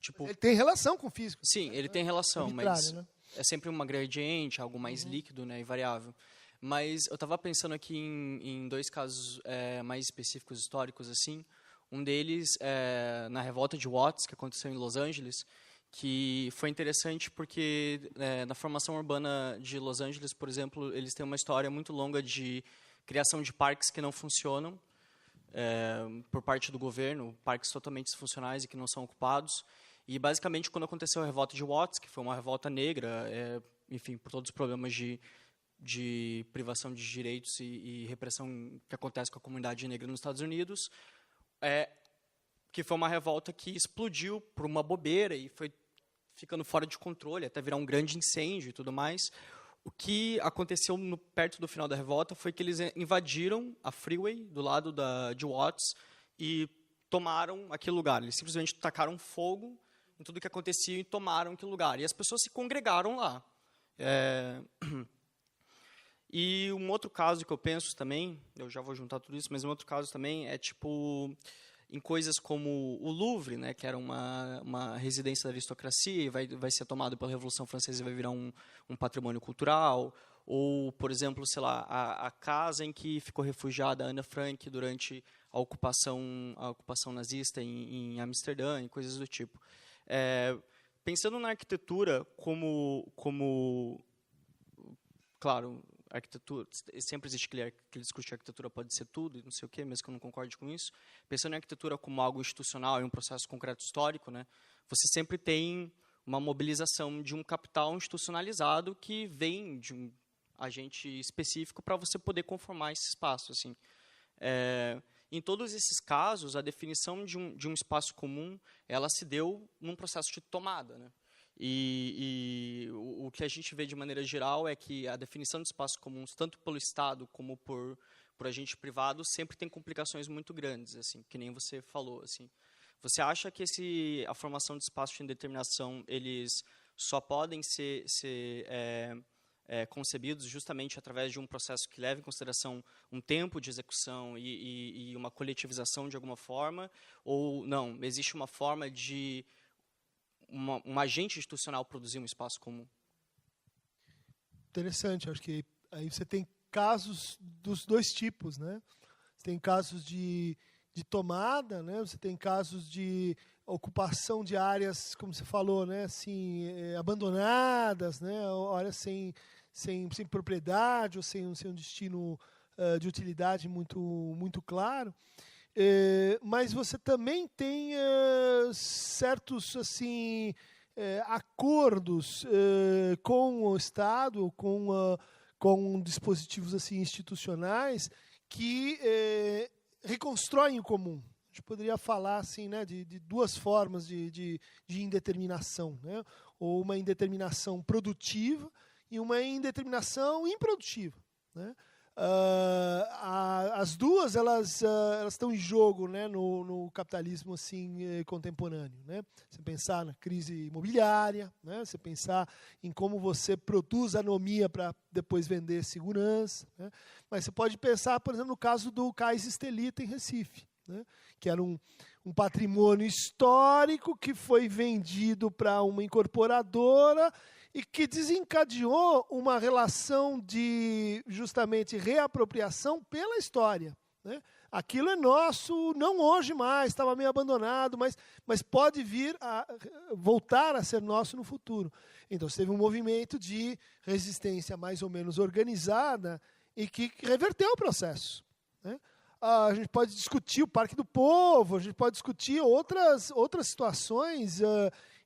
tipo... Ele tem relação com o físico. Sim, ele tem relação, mas né? é sempre uma gradiente, algo mais líquido, né, e variável. Mas eu estava pensando aqui em dois casos mais específicos, históricos, assim. Um deles é na revolta de Watts, que aconteceu em Los Angeles, que foi interessante porque na formação urbana de Los Angeles, por exemplo, eles têm uma história muito longa de criação de parques que não funcionam por parte do governo, parques totalmente disfuncionais e que não são ocupados. E, basicamente, quando aconteceu a revolta de Watts, que foi uma revolta negra, enfim, por todos os problemas de privação de direitos e repressão que acontece com a comunidade negra nos Estados Unidos, que foi uma revolta que explodiu por uma bobeira e foi ficando fora de controle, até virar um grande incêndio e tudo mais. O que aconteceu perto do final da revolta foi que eles invadiram a freeway do lado de Watts e tomaram aquele lugar. Eles simplesmente tacaram fogo em tudo que acontecia e tomaram aquele lugar. E as pessoas se congregaram lá. E um outro caso que eu penso também, eu já vou juntar tudo isso, mas um outro caso também é tipo em coisas como o Louvre, né, que era uma residência da aristocracia e vai ser tomado pela Revolução Francesa e vai virar um patrimônio cultural, ou, por exemplo, sei lá, a casa em que ficou refugiada a Ana Frank durante a ocupação nazista em Amsterdã e coisas do tipo. Pensando na arquitetura como claro, arquitetura, sempre existe aquele discurso que a arquitetura pode ser tudo e não sei o quê, mesmo que eu não concorde com isso. Pensando em arquitetura como algo institucional e um processo concreto histórico, né, você sempre tem uma mobilização de um capital institucionalizado que vem de um agente específico para você poder conformar esse espaço. Assim. Em todos esses casos, a definição de um espaço comum ela se deu num processo de tomada, né? E o que a gente vê de maneira geral é que a definição de espaços comuns, tanto pelo Estado como por agente privado, sempre tem complicações muito grandes, assim, que nem você falou. Assim. Você acha que a formação de espaços de indeterminação eles só podem ser concebidos justamente através de um processo que leve em consideração um tempo de execução e uma coletivização de alguma forma? Ou não, existe uma forma de um agente institucional produzir um espaço comum? Interessante, acho que aí você tem casos dos dois tipos, né? Você tem casos de tomada, né? Você tem casos de ocupação de áreas, como você falou, né? Assim, abandonadas, né? Áreas sem propriedade ou sem um destino de utilidade muito claro. Mas você também tem certos assim, acordos com o Estado, com dispositivos assim, institucionais que reconstroem o comum. A gente poderia falar assim, né, de duas formas de indeterminação, né? Ou uma indeterminação produtiva e uma indeterminação improdutiva, né? As duas elas estão em jogo, né, no capitalismo assim, contemporâneo. Né? Você pensar na crise imobiliária, né? Você pensar em como você produz anomia para depois vender segurança. Né? Mas você pode pensar, por exemplo, no caso do Cais Estelita em Recife, né? Que era um patrimônio histórico que foi vendido para uma incorporadora e que desencadeou uma relação de, justamente, reapropriação pela história. Né? Aquilo é nosso, não hoje mais, estava meio abandonado, mas pode vir a voltar a ser nosso no futuro. Então, você teve um movimento de resistência mais ou menos organizada e que reverteu o processo. Né? A gente pode discutir o Parque do Povo, a gente pode discutir outras situações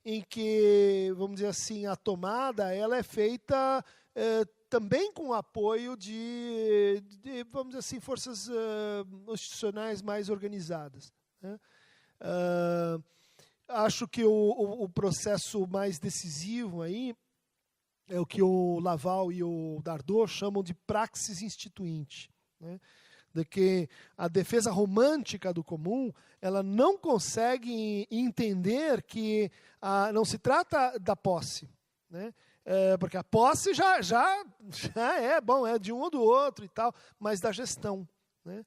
em que, vamos dizer assim, a tomada ela é feita também com o apoio de, vamos dizer assim, forças institucionais mais organizadas. Né? Acho que o processo mais decisivo aí é o que o Laval e o Dardot chamam de praxis instituinte. Né? De que a defesa romântica do comum ela não consegue entender que não se trata da posse, né? Porque a posse já é bom, é de um ou do outro e tal, mas da gestão. Né?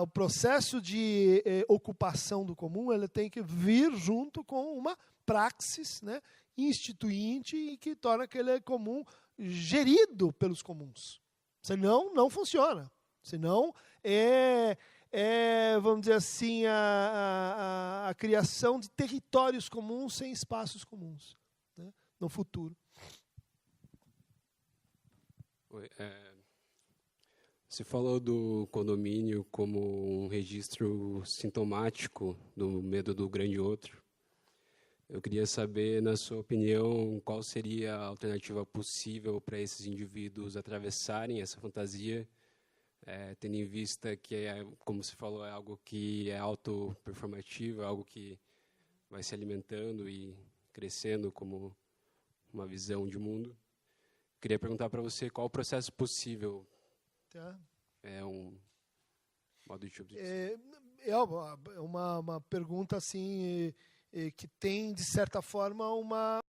O processo de ocupação do comum ele tem que vir junto com uma praxis, né, instituinte e que torna aquele comum gerido pelos comuns. Senão, não funciona. Senão, vamos dizer assim, a criação de territórios comuns sem espaços comuns, né, no futuro. Oi, você falou do condomínio como um registro sintomático do medo do grande outro. Eu queria saber, na sua opinião, qual seria a alternativa possível para esses indivíduos atravessarem essa fantasia, tendo em vista que, como você falou, é algo que é autoperformativo, é algo que vai se alimentando e crescendo como uma visão de mundo. Queria perguntar para você qual o processo possível. Tá. É um modo de objeto. É uma pergunta assim que tem, de certa forma, uma